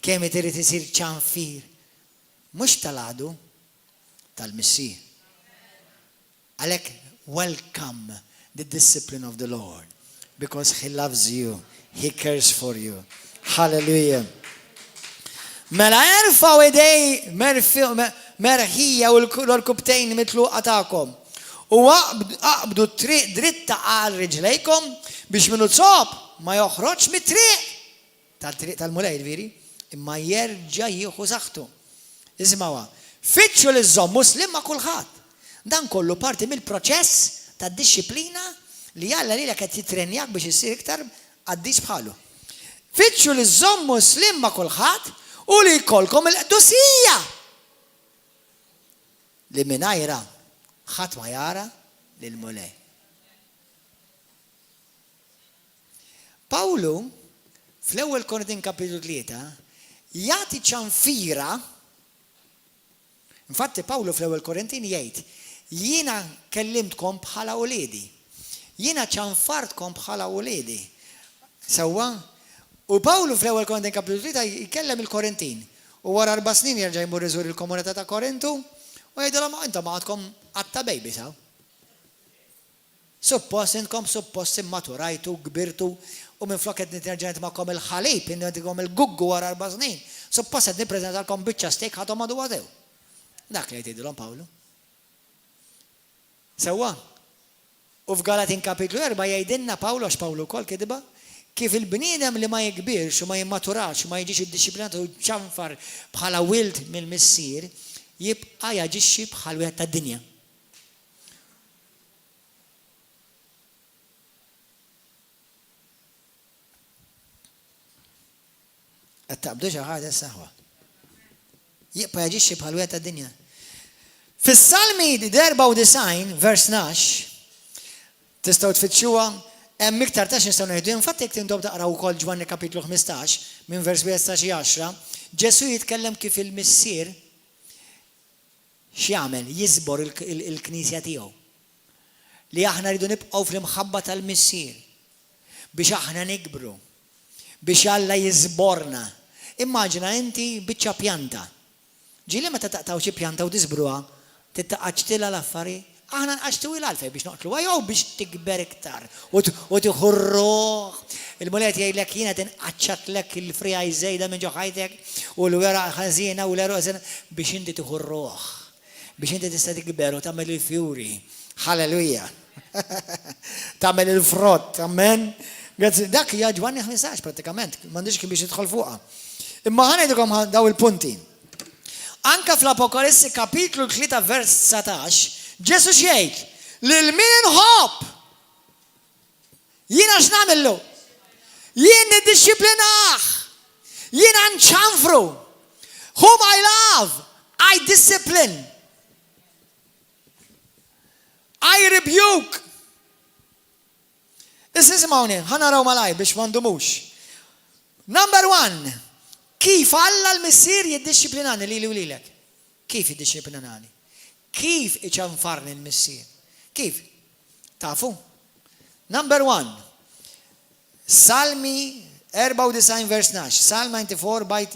kemm irid isir ċanfir. Mhux tal-għadu, tal-Missier. Għalhekk welcome the discipline of the Lord because He loves you, He cares for you. Hallelujah. Mela erfaw idej merħija u l-kubtejn mitluqa tagħkom. U aqbdu triq dritta għal riġlejkom biex minnu tsob ma joħroġ mit-triq tal-mulej veri, imma jerġa' jieħu saħħtu. Isma'wa, fitxu li żommu slim ma' kulħadd. Dan kollu parti mill-proċess tad-disciplina li Alla lilek qed jitrenjak biex issir iktar qaddis bħalu. Fitxu li żommu slim ma' kulħadd u li jkollkom il-qdusija. Li mingħajrha ħadd ma jara lil mulej. Pawlu fl-ewwel Korintin kapitlu 3 jagħti ċanfira. Infatti Pawlu fl-ewwel Korintin jgħid jiena kellimtkom bħala uliedi. Jiena ċanfartkom bħala uliedi. Sewwa? U Pawlu fl-ewwel Korintin kapitlu 3 jkellem il-Korintin. U wara 4 snin jerġa' jmur iżur il-komunità ta' Korintu u jgħidilhom intom għadkom għatta baby saw. Suppost intkom suppost immaturajtu, kbirtu u minflok qed nitnerġa' magħkom il-ħalib, intikom il-guggu wara 4 snin. Suppost qed nippreżentalkom biċċa steak ħadhom għadu għadew. Dak li jgħidilhom Pawlu. Sewwa? U f'Galatin kapitlu 4 jgħidilna Pawlu għax Pawlu wkoll kidba kif il-bniedem li ma jikbirx u ma jimmaturax u ma jiġix iddixxiplinat u ċanfar bħala wild mill-missier jibqa' jaġixxi bħal wieħed tad-dinja. Qed taqbdu xi ħaġa saħwa. Jibqa' jaġixxi bħal wieħed tad-dinja. Fis-Salmi 94 vers 12 tistgħu tfittxuha hemm iktar ta' nistgħu ngħidu. Infatti jekk tindob taqraw ukoll Ġwanni kapitlu 15 minn vers 10, Ġesu jitkellem kif il-missier x'jagħmel jiżbor il-Knisja tiegħu. Li aħna rridu nibqgħu fl-imħabba tal-missier biex aħna nikbru, biex Alla jiżborna. Immaġina inti biċċa pjanta. Ġieli meta taqtaw xi pjanta u tiżbruha, tittaqaġtilha l-affarijiet. Aħna nqaxtu il-għalfej biex noqtluha jew biex tikber iktar u tiħurruh. Il-mulet jgħidlek jiena tinqaċċatlek il-frija żejda minn ġo ħajtek u l-weraq ħażina u l-eruq biex inti tiħurruh. Biex inti tista' tikber u tagħmel il-fjuri. Halleluja. Tagħmel il-frott, amen. Dak hija Ġwanni 15 prattikament, m'għandix kien biex tidħol fuqha. Imma ħanejdukom daw il-punti. Anka fl-Apokalissi kapitlu 3 vers 19 Ġesu xjejt, lil min inħobb. Jiena x'nagħmillu? Jien niddixxiplinah. Jiena nċanfru. Whom I love, I discipline. I rebuke. Isimgħuni, ħanaraw malaj biex ma ndumux. Number 1, kif Alla l-missier jiddixxiplinani lili u lilek? Kif jiddixxiplinani? Kif iċanfarni l-missier? Kif? Tafu? Number 1. Salmi 94 vers 12. Psalm 94 bajt.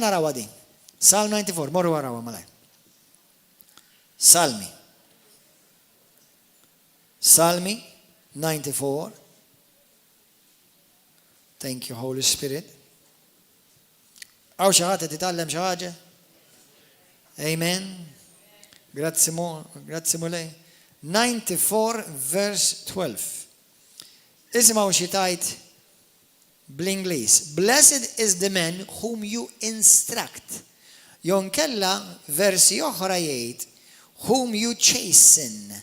Naraw għadi. Psalm 94. Morru għaraw malaj. Salmi 94. Thank you, Holy Spirit. Għaw xaħat titallem xaħġa? Amen. Grazzi mulej. 94 verse 12. Ismaw xitajt bl-Inglis. Blessed is the man whom you instruct. Jon kella versi oħra jgħid whom you chasten.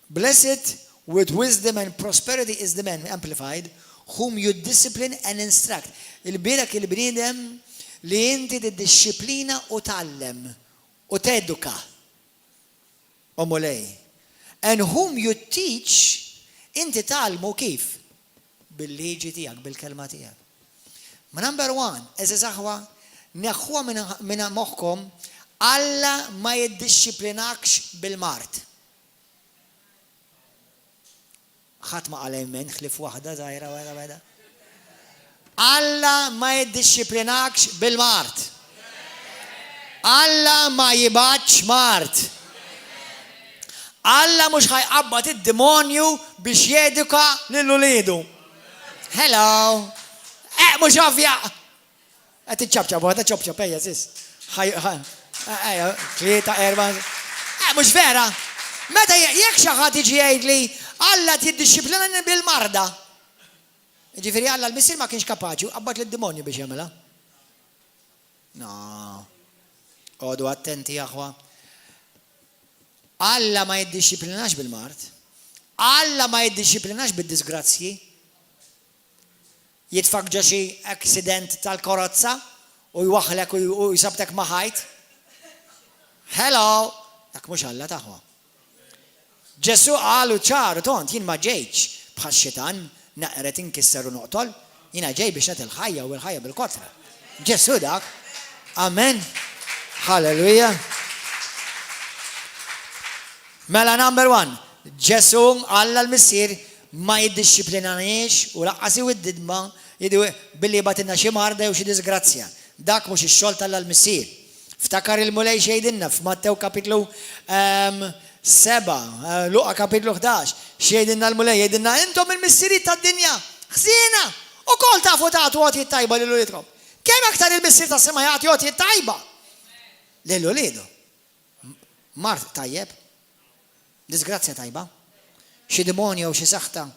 Blessed with wisdom and prosperity is the man, amplified, whom you discipline and instruct. Il-birak il-bnidem li inti d-disciplina u tallem u teduka. Omolej. And whom you teach, inti talmu kif? Bil-liġi tijak, bil-kelma tijak. Ma number 1, eżazaxwa, neħwa minna moħkom, Alla ma jiddisciplinakx bil-mart. ħatma għalaj minn, xlif wahda, zaħira, wada. Alla ma jiddisciplinakx bil-mart. Alla ma jibaċ mart. Alla mux ħajqabbat id-demonju biex jeduka l-ulidu. Hello. Mux ovvja. Għet iċċabċab, għet iċċabċab, ejja, sis. Klieta, erba. Mux vera. Meta jek xaħat iġi jgħid li Alla tiddixxiplina bil-marda. Ġifiri Alla l-missir ma kienx kapaċi, qabbat l-demonju biex jagħmilha. No. Għodu attenti jaħwa. Alla ma jiddixxiplinax bil-mart. Alla ma jiddixxiplinax bid-disgrazzji. Jitfak ġa xi accident tal-karozza u jwaħlek u jisabtek maħajt. Hello! Dak mhux Alla taħwa. Ġesu qalu ċaru tont jien ma ġejtx bħal xitan naqret inkisser u noqtol, jiena ġej biex nagħti l-ħajja u l-ħajja bil-kotra. Ġesu dak. Amen. Halleluja. Mela number 1. Ġesu Alla l-missier ma jiddixxiplinaniex u laqqas id-didma jidu billi batinna xi marda jew xi disgrazzja. Dak mhux ix-xogħol tal l-missier. Ftakar il-mulej xejdinna f'Mattew kapitlu 7, Luqa kapitlu 11, xejdinna l-mulej, jgħidinna intom il-missieri tad-dinja, ħsiena, u kol tafu tagħtu għoti tajba lil ulidkom. Kemm aktar il-missier tas-sema jagħti għoti tajba lil uliedu. Mart tajjeb, disgrazzja tajba, xi demonju u xi saħta,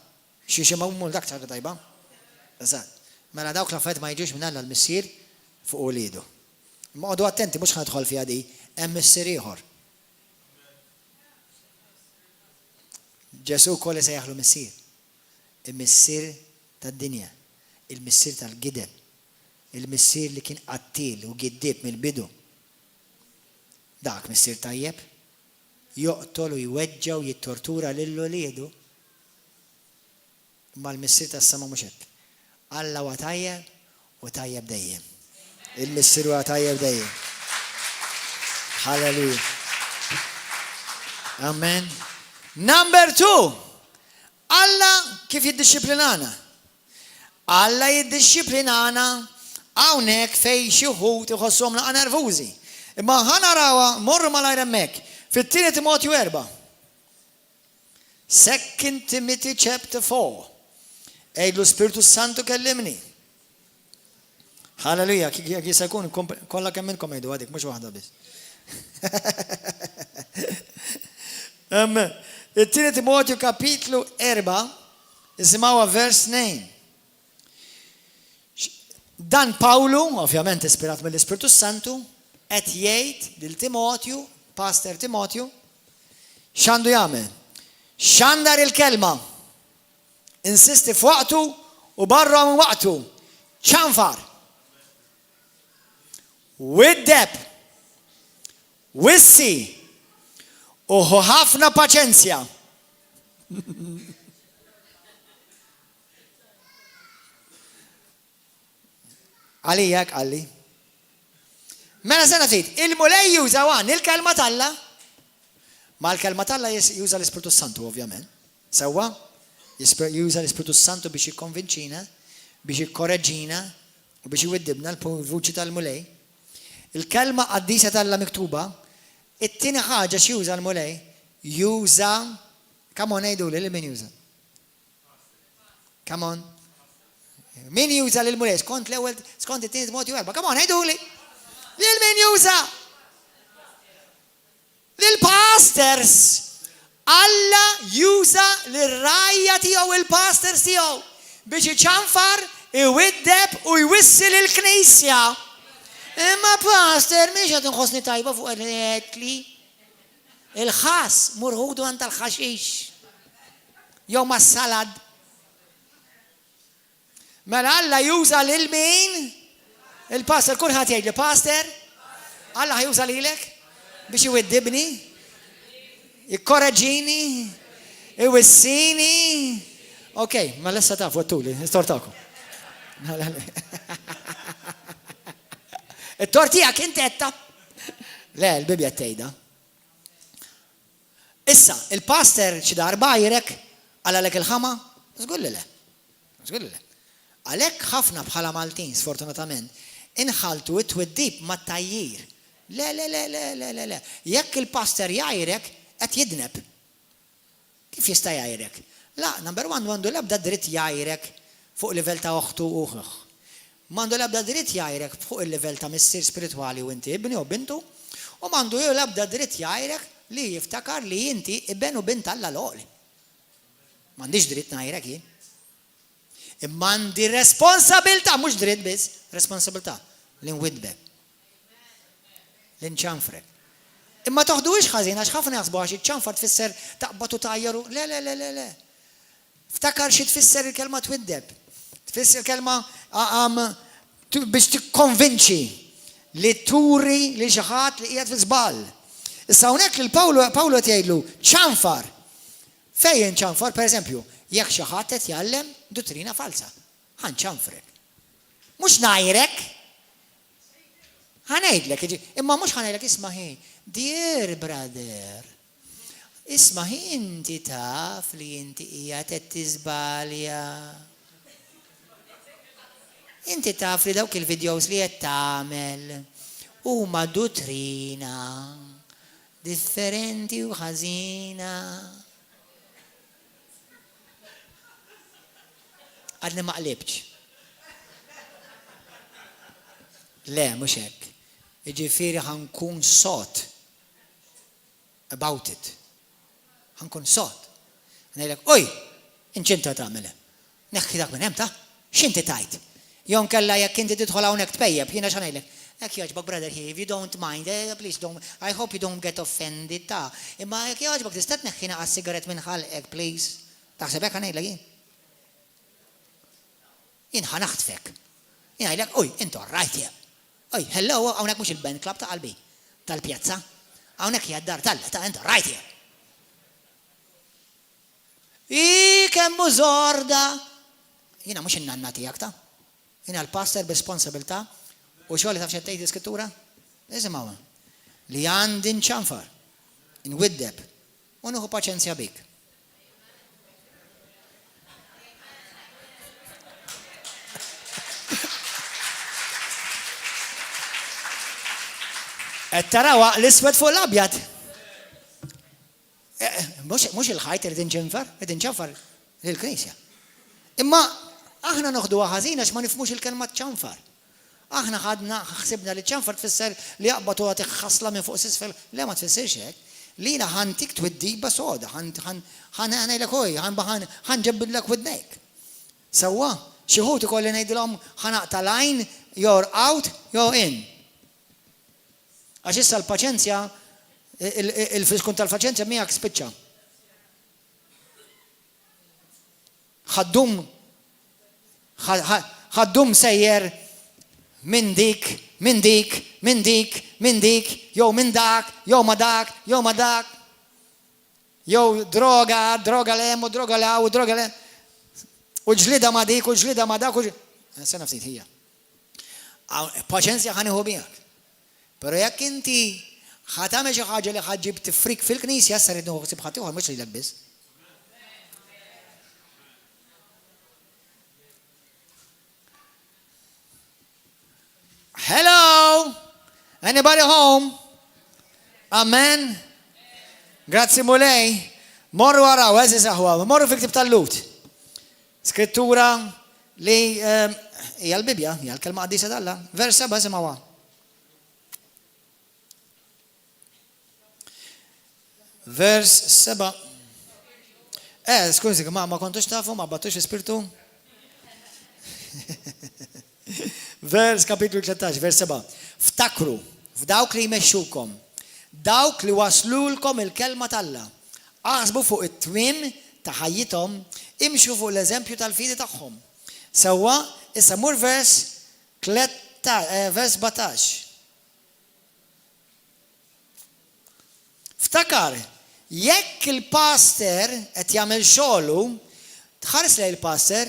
xi mawmul dak tajba. Eżatt. Mela dawk l-affarijiet ma jiġux minn Alla l-missier fuq uliedu. Ma għodu attenti, mux ħadħol fija di, hemm missier ieħor. Ġesu kolli sejjaħlu missier. Il-missier tad-dinja, il-missier tal-gideb, il-missier li kien qattil u giddib mill-bidu. Dak missier tajjeb, joqtol u jweġġa u jittortura lill-uliedu. Ma l-missier tas-sama mhux hekk. Alla huwa tajjeb u tajjeb dejjem. Il-missier huwa tajjeb dejjem. Halleluja. Amen. Number 2. Alla kif jiddixxiplinana? Alla jiddixxiplinana hawnhekk fejn xi wħud iħosshom naqa' nervużi. Imma ħanarawha morru malajr hemmhekk fit-2 Timotju 4. 2 Timothy chapter 4. Ejlu Spiritu Santu kellimni. Halleluja, kif jista' jkun kollha kemm minnkom jgħidu għadik, mhux waħda biss. Il-2 Timotju kapitlu 4, isimgħuha vers 2. Dan Pawlu, ovvjament ispirat mill-Ispiritu Santu, qed jgħid lil Timotju, Pastor Timotju, x'għandu jagħmel. X'għandar il-kelma. Insisti f'waqtu u barra minn waqtu. ċanfar. Widdeb. Wissi. U ħafna paċenzja. Għalijak, għalli. Mela sena fit, il-mulej juża għan il-kelma talla, ma l-kelma talla juża l-Ispiritu Santu, ovvjament. Sewa, juża l-Ispiritu Santu biex jikkonvinċina, biex jikkorreġġina, u biex jwiddibna l-vuċi tal-mulej. Il-kelma għaddisa talla miktuba, it-tieni ħaġa x'juża l-mulej, juża, come on ngħidu li min juża? Come on. Min juża l-mulej? Skont l-ewwel, skont it-tieni Timotju 4. Come on, ngħidu li. Lil min juża? Lil pastors. Alla juża lir-rajja tiegħu il-pastors tiegħu biex iċanfar, iwiddeb u jwissi lill-Knisja. Imma pastor, miex għad nħosni tajba fuq għal-etli. Il-ħas, murħudu għant tal-ħaxix. Jew ma salad. Mela Alla juża lil-min? Il-pastor, kun ħat jgħid li pastor? Alla juża lilek? Biex iwiddibni? Ikkorreġini? Iwissini? Ok, ma l-essa tafu għattuli, istortaku. Il-tortija kien tetta. Le, l-bibja tejda. Issa, il-pastor ċidar bajrek għalalek il-ħama? Zgulli le. Zgulli le. Għalek ħafna bħala Maltin, sfortunatament, inħaltu it-tweddib ma tajjir. Le, le, le, le, le, le, le. Jekk il-pastor jajrek, għet jidneb. Kif jista jajrek? La, number 1, għandu l-ebda dritt jajrek fuq livell ta' uħtu uħuħ. Mandu l-ebda dritt jajrek fuq il-livell ta' missier spirituali u inti ibni u bintu, u mandu l-ebda dritt jajrek li jiftakar li inti ibben u bint Alla l-għoli. Mandiġ dritt najrek jien. Mandi responsabilta, mux dritt biz, responsabilta, l-inwidbe, l-inċanfrek. Imma toħduhiex ħażin għax ħafna jaħsbu għax iċ-ċanfar tfisser taqbad u tajjaru. Le. Ftakar xi tfisser il-kelma twiddeb. Tfisser il-kelma biex tikkonvinċi li turi li xi ħadd li qiegħed fi żball. Issa hawnhekk lil Pawlu qed jgħidlu ċanfar. Fejn ċanfar, pereżempju, jekk xi ħadd qed jgħallem dottrina falsa. Ħanċanfrek. Mhux ngħajrek. Ħanejdlek, imma mhux ħanejdlek isma' ħi, dear brother, isma' ħi inti taf li inti qiegħed qed tiżbalja. Inti taf li dawk il-videos li qed tagħmel huma dottrina differenti u ħażina. Għadni ma qlibx. Le, mhux hekk. Jiġifieri ħankun sot about it. Ħankun sot. Ngħidlek, oj, inċinta tagħmel. Neħħi dak minn hemm ta' x'inti tajt. Jew nkella jekk inti tidħol hawnhekk tpejjeb, jiena x'ngħidlek. Jekk jogħġbok brother here, if you don't mind, please don't, I hope you don't get offended ta'. Imma jekk jogħġbok tista' tneħħi naqas sigaret minn ħalqek, please. Taħseb hekk ngħidlek jien. Jien ħanaħtfek. Jien ngħidlek, oj, intu right here. Oj, hello, hawnhekk mhux il-band club ta' qalbi tal-pjazza. Hawnhekk hija d-dar tal ta' intu right here. Kemm hu żorda. Jiena mhux in-nanna tiegħek ta'. Jiena l-pastor b'responsabilità u xogħol taf x'qed tgħid l-Iskrittura. Isimgħu. Li għandi nċanfar, inwiddeb u nieħu paċenzja bik. Qed tarawha l-iswed fuq l-abjad. Mhux il-ħajt irid inċanfar lill-Knisja. Imma aħna noħduha ħażin għax ma nifhmux il-kelma ċanfar. Aħna ħsibna li ċanfar tfisser li jaqbad u għatik ħasla minn fuq s'isfel. Le ma tfissirx hekk. Lina ħantik twiddiba soda, ħangħidlek oj, ħanġebbidlek widnejk. Sewwa, xi ħud ikolli ngħidilhom ħanaqta' line, you're out, you're in. Għax issa l-paċenzja, il-fiskun tal-paċenzja miegħek spiċċa. ħaddum sejjer minn dik, jew minn dak, jew ma dak, jew droga lem u droga la u droga le. U ġlida ma dik, u ġlida ma dak, sena ftit hija. Paċenzja ħanieħu miegħek. Pero jekk inti ħatamel xi ħaġa li ħaġġib tifrik fil-Knisja issa rid noħsib ħadd ieħor mhux lilek biss. Hello! Anybody home? Amen? Grazzi mulej. Morru waraw, eżis aħwa, morru fil-ktib tal-Lut. Skrittura li hija l-Bibja, hija l-kelma qaddisa tal-Alla. Vers 7 simgħuha. Vers 7. Skużi, ma kontux tafu, ma battux ispirtu. Vers kapitlu 13, vers 7. Ftakru, f'dawk li jmexxukom, dawk li waslulkom il-kelma tal-Alla. Aħsbu fuq it-twim ta' ħajjithom, imxu fuq l-eżempju tal-fidi tagħhom. Sewwa, issa mur vers 17. Ftakar, jekk il-pastor qed jagħmel xogħlu, tħares lejn il-pastor,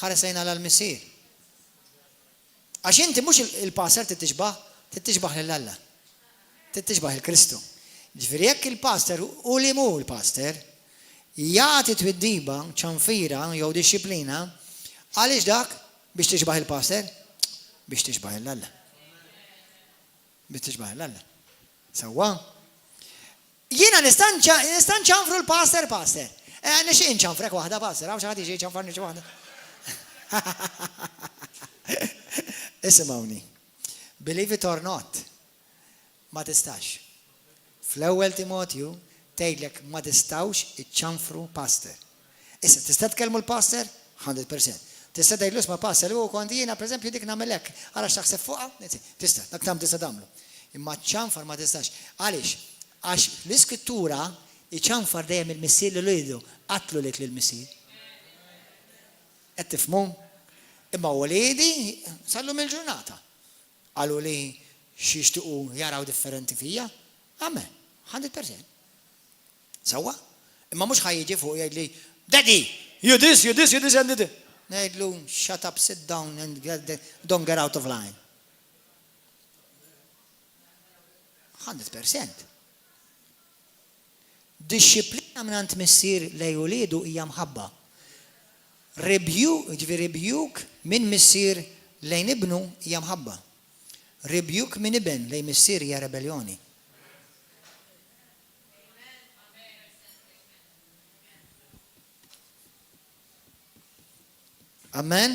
ħares lejn għall-missier. Għax inti mhux il-pastor titixbaħ lill-Alla. Titixbaħ il-Kristu. Ġifieri jekk il-pastor u li mu l-pastor jagħti twiddiba, ċanfira jew dixxiplina, għaliex dak biex tixbaħ il-pastor? Biex tixbaħ lill-Alla. Biex tixbaħ lill-Alla. Sewwa? Jiena nista' nċanfru l-pastor. Nixtieq nċanfrek waħda pastor, hawn xi ħadd jiġi ċanfarni xi waħda. Isimgħuni. Believe it or not, ma tistax. Fl-ewwel Timotju tgħidlek ma tistgħux iċċanfru pastor. Issa tista' tkellmu l-pastor 100%. Tista' tgħidlu isma' pastor u konti jiena pereżempju dik nagħmel hekk, għalax taħseb fuqha? Tista' dak tam tista' tagħmlu. Imma ċċanfar ma tistax. Għaliex? Għax l-iskrittura iċanfar dejjem il-missier li l-idu, qatlu lek l-missier. Qed tifhmu? Imma waliedi sallum il-ġurnata. Qalu li xixtiqu jaraw differenti fija. Amen, 100%. Sawa? Imma mhux ħajjiġi fuq jgħidli, Daddy, you this, and this. Ngħidlu, shut up, sit down and don't get out of line. 100%. Disciplina minant missier lej uliedu hija mħabba. Rebuke min missier lejn ibnu hija mħabba. Rebuke min iben lejn missier hija rebellioni. Amen?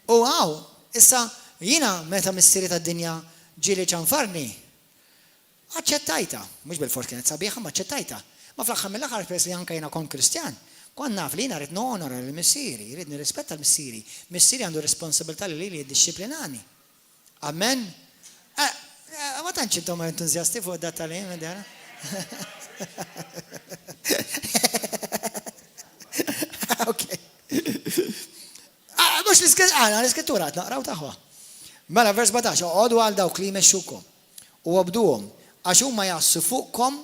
U għaw, issa jina meta missieri tad-dinja ġieli ċanfarni, aċċettajta, mhux bil-fors kienet sabiħa, ma aċċettajta. Ma fl-aħħar mill-aħħar pers li anke jiena kont Kristjan, kont naf li jiena rid nonora l-missieri, rid nirrispetta l-missieri. Missieri għandu responsabilità li jiddixxiplinani. Amen? Ma tantx intom entużjasti fuq dat tal-jiem, dara? Okay. Mux l-iskrittura naqraw taħwa. Mela vers 17, għodu għal dawk li jmexxukom u għabduhom għax huma jassu fuqkom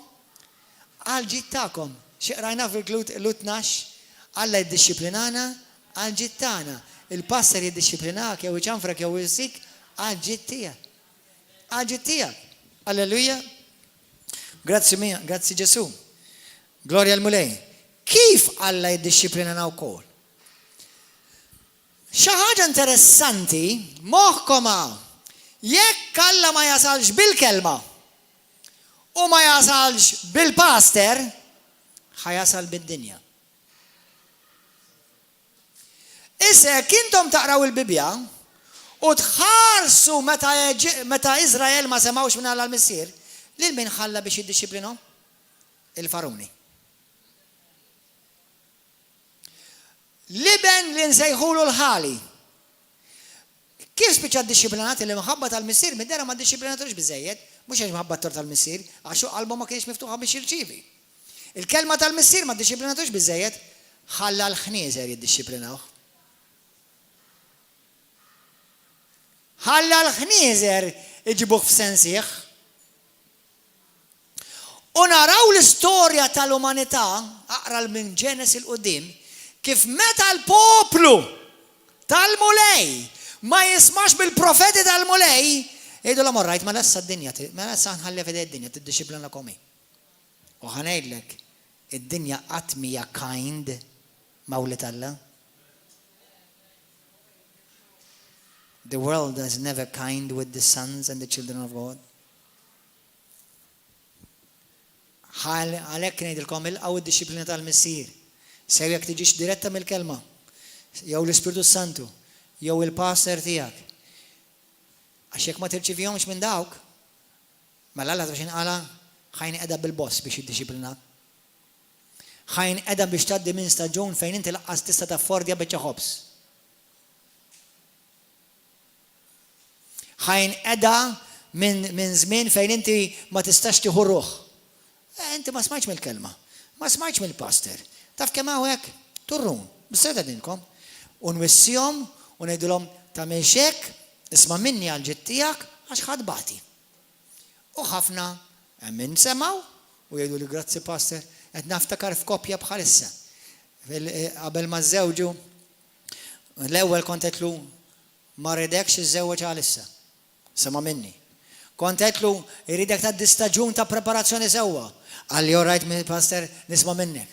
għal ġittakom. Rajna fil-Lut 12, Alla jiddixxiplinana għal ġittana. Il-passer jiddixxiplinak jew iċanfrek jew jissik għal ġittijak. Għal ġittijak. Alleluja. Grazzi mia, grazzi Ġesu. Gloria al-Mulej. Kif Alla jiddixxiplinana wkoll? Xi ħaġa interessanti, moħħkom jekk Alla ma jasalx bil-kelma u ma jasalx bil-pastor, ħajasal bid-dinja. Issa jekk intom taqraw il-Bibja u tħarsu meta Iżrael ma semawx minn Alla l-missier, lil min ħalla biex jiddixxiplinhom? Il-Faruni. Liben li nsejħulu l-ħali. Kif spiċċa d-disciplinati li mħabba tal-missier, mid-dera ma d-disciplinatux biżejjed, mhux għax mħabba t-tor tal-missier, għaxu qalbu ma kienx miftuħa biex jirċievi. Il-kelma tal-missier ma d-disciplinatux biżejjed, ħalla l-ħnieżer jiddisciplinaw. Ħalla l-ħnieżer iġibuh f'sensieħ. U naraw l-istorja tal-umanità, aqra minn Ġenes il-qudiem, kif meta l-poplu tal-mulej ma jismax bil-profeti tal-mulej, jgħidu la morrajt, ma lessa d-dinja, ma lessa nħalli fidej d-dinja, t-disciplina komi. U ħanajdlek, id-dinja għatmija kind mawli Alla. The world is never kind with the sons and the children of God. Għalek ngħidilkom il-qaw id-disciplina tal-missier. Sew jekk tiġix diretta mill-kelma, jew l-Ispiritu Santu, jew il-pastor tiegħek. Għax jekk ma tirċivihomx minn dawk, mela Alla biex inqala ħajn qiegħda bil-boss biex jiddixxiplinak. Ħajn qiegħda biex tgħaddi minn staġun fejn inti laqqas tista' taffordja biċċa ħobs. Ħajn qiegħda minn żmien fejn inti ma tistax tieħu ruħ. Inti ma smajtx mill-kelma, ma smajtx mill-pastor. Taf kemm hawnhekk turrun, bis-seta dinkom, u nwissihom u ngħidulhom tagħmel x'hekk, isma' minni għal ġid tiegħek għax ħadbati. U ħafna hemm min semgħu u jgħidu li grazzi pastor, qed naftakar f'koppja bħalissa. Qabel ma żewġu, l-ewwel kont qedlu ma rridekx iżżewweġ għalissa. Sema' minni. Kont qedlu jridek tgħaddi staġun ta' preparazzjoni sewwa. Għalli all right pastor, nisma' minnek.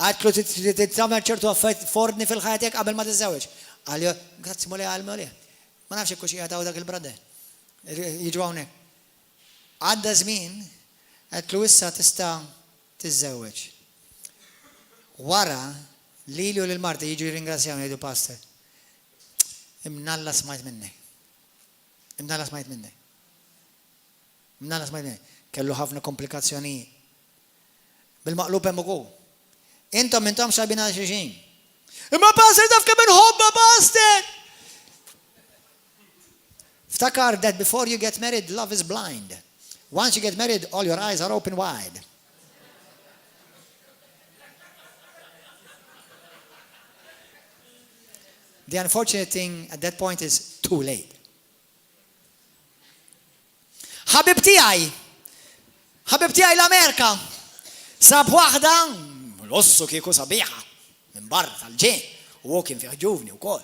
Għatlu t-tagħmel ċertu fordni fil-ħajtek qabel ma tiżżewweġ. Għalli, grazzi moli għal-moli. Ma nafx kux jgħataw dak il-brade. Jiġu hawnhekk. Għadda żmien, għatlu issa tista' tiżżewweġ. Wara lilu lill-Marti jiġu jirringrazzjawni jgħidu pastor. Imnalla smajt minnek. Imnalla smajt minnek. Imnalla smajt minnek. Kellu ħafna komplikazzjonijiet. Bil-maqlub hemm ukoll. Intom xabina xieċin. Imma pastor taf kemm inħobba pastor. Ftakar that before you get married, love is blind. Once you get married, all your eyes are open wide. The unfortunate thing at that point is too late. ħabib tiegħi l-Amerika sab waħda l-ossu kieku sabiħa minn barra tal-ġen u kien fih ġuvni wkoll.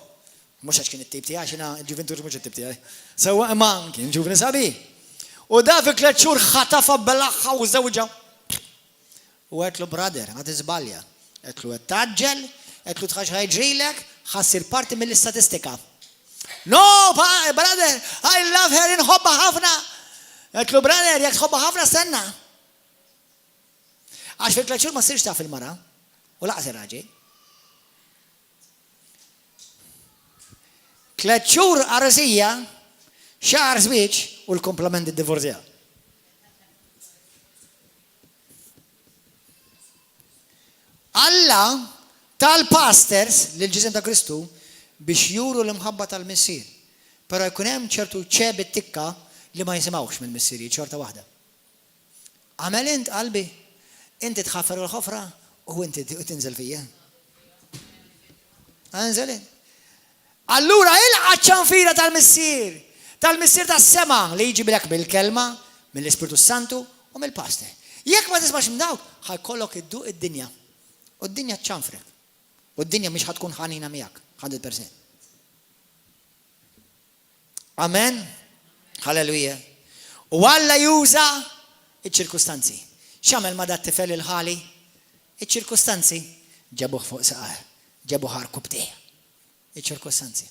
Mhux għax kien it-tip tiegħi xina ġuventus mhux it-tip tiegħi. Sewwa imma kien ġuvni sabiħ. U da fi 3 xhur ħatafa belaħħa u żewġa. U għetlu brother, għad iżbalja. Għetlu qed taġġel, għetlu tħax ħajġrilek, ħassir parti mill-istatistika. No, brother, I love her inħobba ħafna. Għetlu brother, jek tħobba ħafna stenna. Għax fi 3 xhur ma ssirx taf il-mara u laqas ir-raġel. 3 xhur arżija, xahar żwieġ u l-komplement id-divorzja. Alla tal-pastors lill-ġisem ta' Kristu biex juru l-imħabba tal-missier. Però jkun hemm ċertu ċebet tikka li ma jisimgħux mill-missieri ċorta waħda. Għamel int qalbi, inti tħaffer il-ħofra u inti tinżel fija. Anżel int. Allura ilqa' ċanfira tal-missier tas-sema li jiġi bilek bil-kelma, mill-Ispiritu Santu u mill-pastor. Jekk ma tismax minn dawk, ħajkollok idduq id-dinja. U d-dinja ċanfrek. U d-dinja mhix ħadkun ħanina miegħek, 100%. Amen. Halleluja. U Alla juża iċ-ċirkustanzi. X'għamel ma dat tifel il-ħali? Iċ-ċirkustanzi ġabuh fuq saqar, ġabuh ħarku bdejja. Iċ-ċirkustanzi.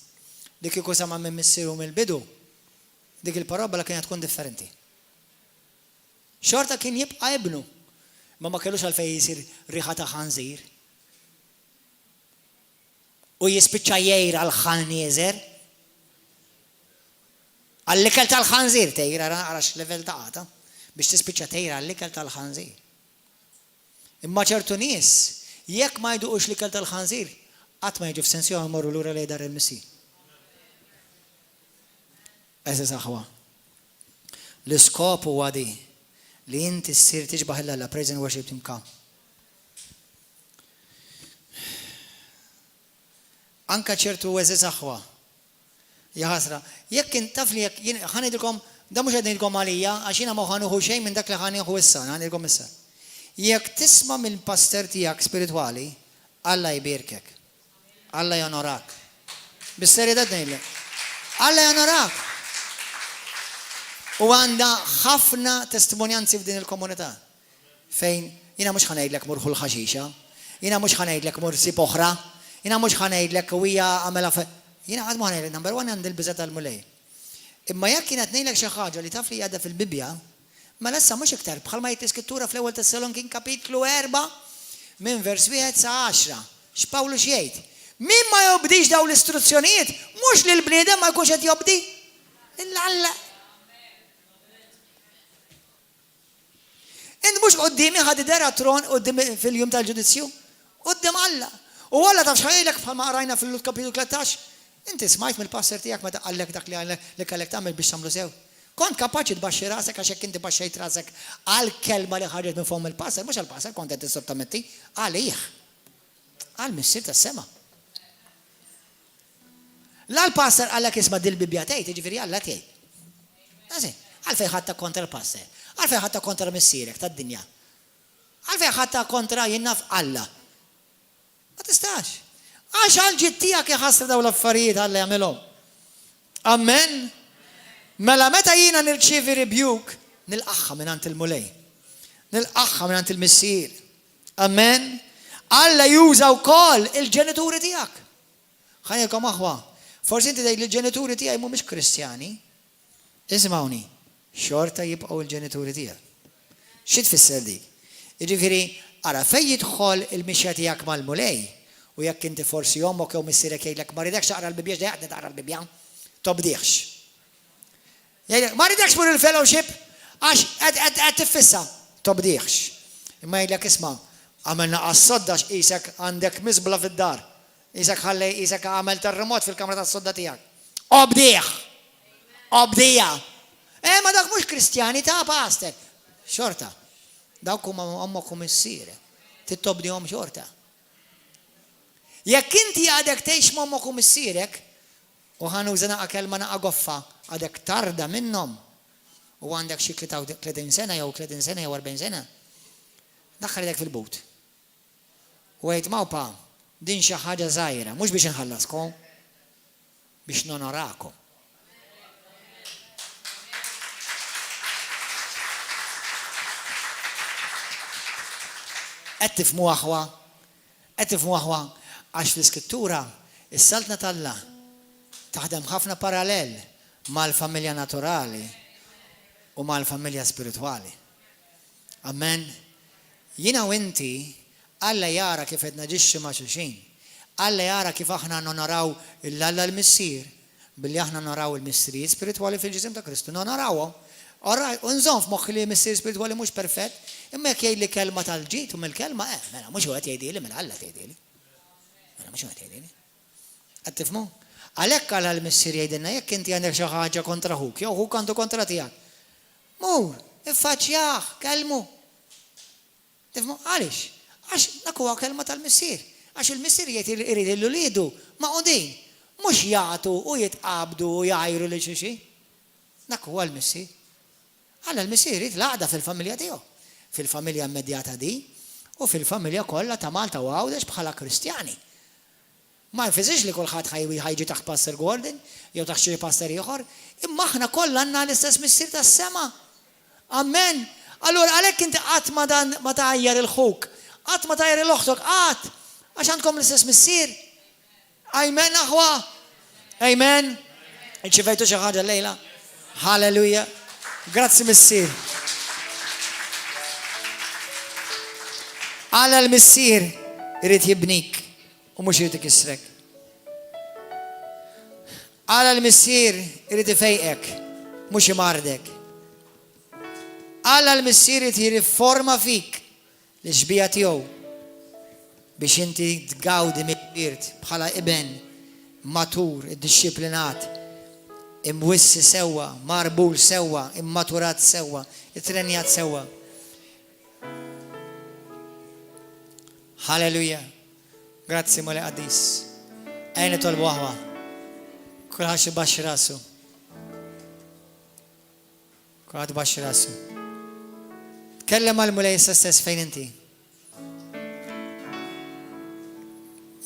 Dik kieku sama minn missieru mill-bidu, dik il-parabola kienet tkun differenti. Xorta kien jibqa' ibnu, ma kellux għalfejn jisir riħa ta' ħanżir. U jispiċċa jgħir għal ħannieżer. Għall-ikel tal-ħanżir tgħir għarax level ta' qata biex tispiċċa tgħir għall-ikel tal-ħanżir. Imma ċertu nies jekk ma jduqux l-ikel tal-ħanżir qatt ma jiġu f'sensjoni jmorru lura lejn dar il-missier. Eżis aħwa. L-iskop huwa di li inti ssir tiġbaħ il-Alla, praise and worship team come. Anka ċertu eżis aħwa. Jaħasra, jekk kien taf li jekk ħanidilkom, da mhux qed ngħidilkom għalija għax jiena ma ħanuħu xejn minn dak li ħanieħu issa, ħanidilkom issa. Jekk tisma' mill-pastor tiegħek spiritwali, Alla jbierkek. Alla jonorak. Bis-serjetà ngħidlek. Alla jonorak. U għandha ħafna testimonjanzi f'din il-komunità. Fejn jiena mhux ħanejdlek mur ħul ħaxixa, jiena mhux ħanejdlek mur sib oħra, jiena mhux ħanejdlek u hija għamela jiena qatt ma ħanejdlek number 1 għandi l-biża' tal-mulej. Imma jekk kienet ngħidlek xi ħaġa li taf li għadha fil-Bibja, ma issa mhux iktar bħalma jgħid l-Iskrittura fl-ewwel Tessaloniki kapitlu 4 minn vers 1 sa 10. X'Pawlu x'jgħid? Min ma jobdix daw l-istruzzjonijiet, mhux li l-bniedem ma jkunx qed jobdi. Alla. Int mhux qoddimi ħad idera tron qoddim fil-jum tal-ġudizzju. Qoddim Alla. U Alla taf x'ħejlek bħalma qarajna fil-Lut kapitlu 13. Inti smajt mill-passer tiegħek meta qallek dak li kellek tagħmel biex tagħmlu sew. Kont kapaċi tbaxxi rasek għax hekk inti baxxejt rasek għall-kelma li ħarġet minn fuq il-passer, mhux għall-passer kont qed tissottometti għalih. Għall-missier tas-sema. La l-passer għallek isma' dil-Bibja tgħid, jiġifieri Alla tgħid. Għalfejn ħatta kontra l-passer. Għalfejn ħatta kontra missierek tad-dinja. Għalfejn ħatta kontra jinnaf Alla. Ma tistax. Għax għal-ġid tiegħek iħassru dawn l-affarijiet Alla jagħmilhom. Amen. Mela meta jiena nirċievi rebuke, nilqaħħa mingħand il-mulej. Nilqaħħa mingħand il-missier. Amen. Alla juża wkoll il-ġenituri tiegħek. Ħajjelkom aħwa. Forsi inti tgħid li l-ġenituri tiegħi mhumiex Kristjani. Ismawni. Xorta jibqgħu l-ġenituri tiegħek. Xi tfisser dik? Jiġifieri ara fejn jidħol il-mixja tiegħek mal-mulej u jekk inti forsi ommok jew missierek jgħidlek ma ridekx taqra l-Bibja x'dejqed taqra l-Bibja, tobdiex. Jgħidlek ma ridekx mur il-fellowship għax qed tiffissa, tobdiex. Imma jgħidlek isma' għamilna qas-sodda x'qisek għandek miżbla fid-dar. Qisek għamel terremot fil-kamra tas-sodda tiegħek. Obdiex. Obdija. Ma dak mhux Kristjanità pastor. Xorta. Dawk huma ommok u missierek. Tittobdihom xorta. Jekk inti għadek tgħix m'ommok u missierek, u ħanuża naqa' kelma naqa' goffa, għadek tarda minnhom, u għandek xi 30 sena jew 30 sena jew 40 sena, daħħal idek fil-but. U għid mawpa, din xi ħaġa żgħira, mhux biex inħallaskom, biex nonorakom. Qed tifhmu aħwa, għax fl-Iskrittura is-saltna tal-Alla taħdem ħafna parallel mal-familja naturali u mal-familja spiritwali. Amen. Jiena u inti Alla jara kif qed naġixxu ma' xulxin. Alla jara kif aħna nonoraw l-Alla l-Missier billi aħna noraw il-missirijiet spiritwali fil-ġisem ta' Kristu. Nonorawhom. Unżomm f'moħħi li missier spiritwali mhux perfett, imma jekk jgħidli kelma tal-ġid u mill-kelma mela mhux huwa qed jgħidili mela Alla tgħidili. Mela mhux huwa qed jgħidili. Qed tifhmu? Għalhekk Alla l-Missier jgħidilna jekk inti għandek xi ħaġa kontra ħuk, jew ħuk għandu kontra tiegħek. Mur, iffaċċjah, kelmu. Tifhmu? Għaliex? Għax dak huwa kelma tal-Missier. Għax il-Missier jgħid irid il-ulidu maqudin, mhux jagħtu u jitqabdu u jgħajru lil xi. Dak huwa l-Missier. Alla l-Missier jrid l-għaqda fil-familja tiegħu, fil-familja immedjata di u fil-familja kollha ta' Malta u Għawdex bħala Kristjani. Ma jfisirx li kulħadd ħajġi taħt Pastor Gordon jew taħt xi pastor ieħor, imma aħna kollha għandna l-istess Missier tas-sema. Amen. Allura għalhekk inti qatt ma tgħajjar il-ħuk, qatt ma tgħajjar il-oħtok, qatt għax għandkom l-istess Missier. Amen aħwa. Amen. Irċivejtu xi ħaġa llejla. Halleluja. Grazzi Missier. Alla l-Missier irid jibnik u mhux irid ikissrek. Alla l-Missier irid ifejqek mhux imardek. Alla l-Missier irid jirriforma fik l-xbija tiegħu biex inti tgawdi mill-birt bħala iben matur, iddixxiplinat, imwissi sewwa, marbul sewwa, immaturat sewwa, itrenjat sewwa. Halleluja. Grazzi mole qadis. Ejn tolbu aħwa. Kulħadd ibaxxi rasu. Kulħadd ibaxxi rasu. Tkellem għal-mulej stess fejn inti.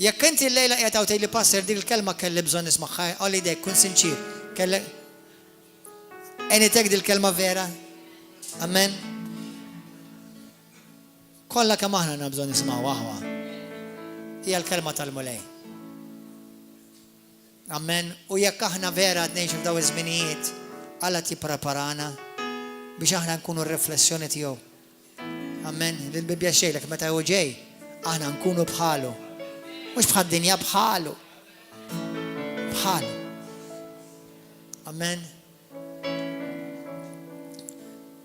Jekk inti l-lejla qiegħed hawn tgħidli passer dik il-kelma kelli bżonn nismagħha, olli dek kun sinċir. Enitek dil-kelma vera. Amen. Kolla kemm aħna għandna bżonn nisimgħu aħwa. Hija l-kelma tal-mulej. Amen. U jekk aħna vera qed ngħixu f'daw iż-żminijiet, Alla tippreparana biex aħna nkunu r-riflessjoni tiegħu. Amen. Lill-Bibja xejlek meta hu ġej, aħna nkunu bħalu. Mhux bħad-dinja bħalu. Bħalu. Amen.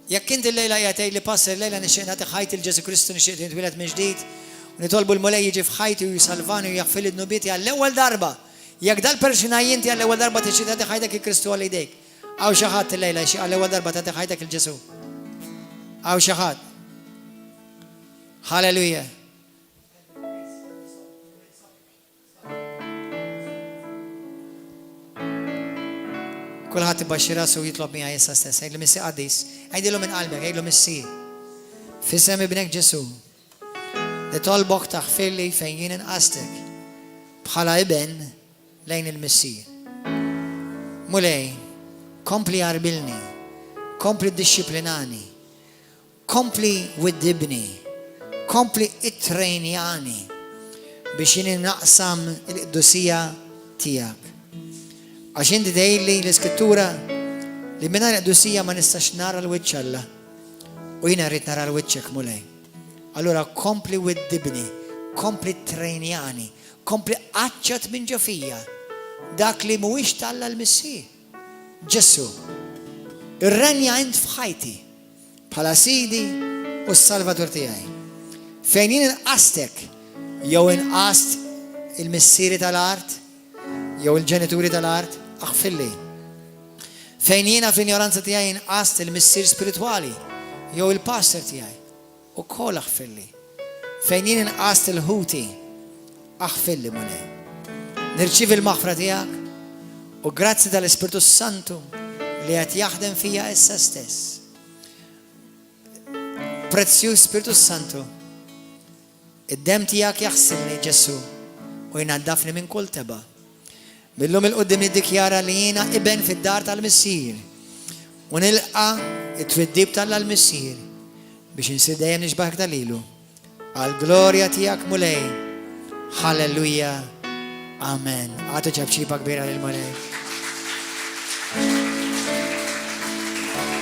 Jekk inti l-lejla jgħatej li passer l-lejla nixtieq nagħti ħajti l-Ġesu Kristu nixtieq nitwieled minn ġdid u nitolbu l-mulej jiġi f'ħajti u jisalvani u jaħfil id-nubieti għall-ewwel darba. Jekk dal-persuna jinti għall-ewwel darba tixtieq tagħti ħajtek il-Kristu għal idejk. Aw xi ħadd il-lejla jixtieq għall-ewwel darba tagħti ħajtek il-Ġesu. Aw xi ħadd. Halleluja. Kulħadd ibaxxi rasu jitlob miegħi issa stess. Għidlu Missi Qaddis, għidilhom minn qalbek, għidlu Missi. F'isem ibnek Ġesu. Li tolbok taħfirli fejn jien inqastek bħala iben lejn il-Missier. Mulej, kompli jarbilni, kompli ddixxiplinani, kompli widdibni, kompli ittrejnjani biex jien naqsam il-qdusija tiegħek. Għax inti dejli l-Iskrittura li mingħajr qdusija ma nistax nara l-wiċċ Alla u jiena rrid nara l-wiċċek mulej. Allura kompli widdibni, kompli trejnjani, kompli qaċċat minn ġo fija dak li mhuwiex Alla l-Missier. Ġesu, irrenja int f'ħajti bħala Sidi u s-Salvatur tiegħi. Fejn jien inqastek jew inqast il-missieri tal-art jew il-ġenituri tal-art, aħfilli. Fejn jiena fl-ignoranza tiegħi inqast il-missier spirituali jew il-pastor tiegħi. U kol aħfilli. Fejn jien inqast il-ħuti aħfilli mulej. Nirċivi l-maħfra tiegħek u grazzi tal-Ispiritu Santu li qed jaħdem fija issa stess. Prezzjuż Spiritu Santu, id-dem tiegħek jaħsilni Ġesu u jnaddafni minn kull teba. Millum il-qudiem niddikjara li jiena iben fid-dar tal-missier u nilqa' it-twiddib tal-missier biex insir dejjem nixbaħek dalilu. Għal-glorja tiegħek mulej. Halleluja. Amen. Għatu ċabċiba kbira lil-mulej.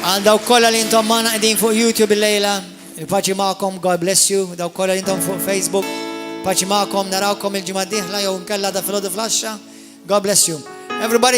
Għal daw kolla li intom maħna għedin fuq YouTube il-lejla, il-paċi maħkom, God bless you. Daw kolla li intom fuq Facebook, paċi maħkom, narawkom il-ġimgħa d-dieħla jew nkella da fil-ħodu flasha. God bless you. Everybody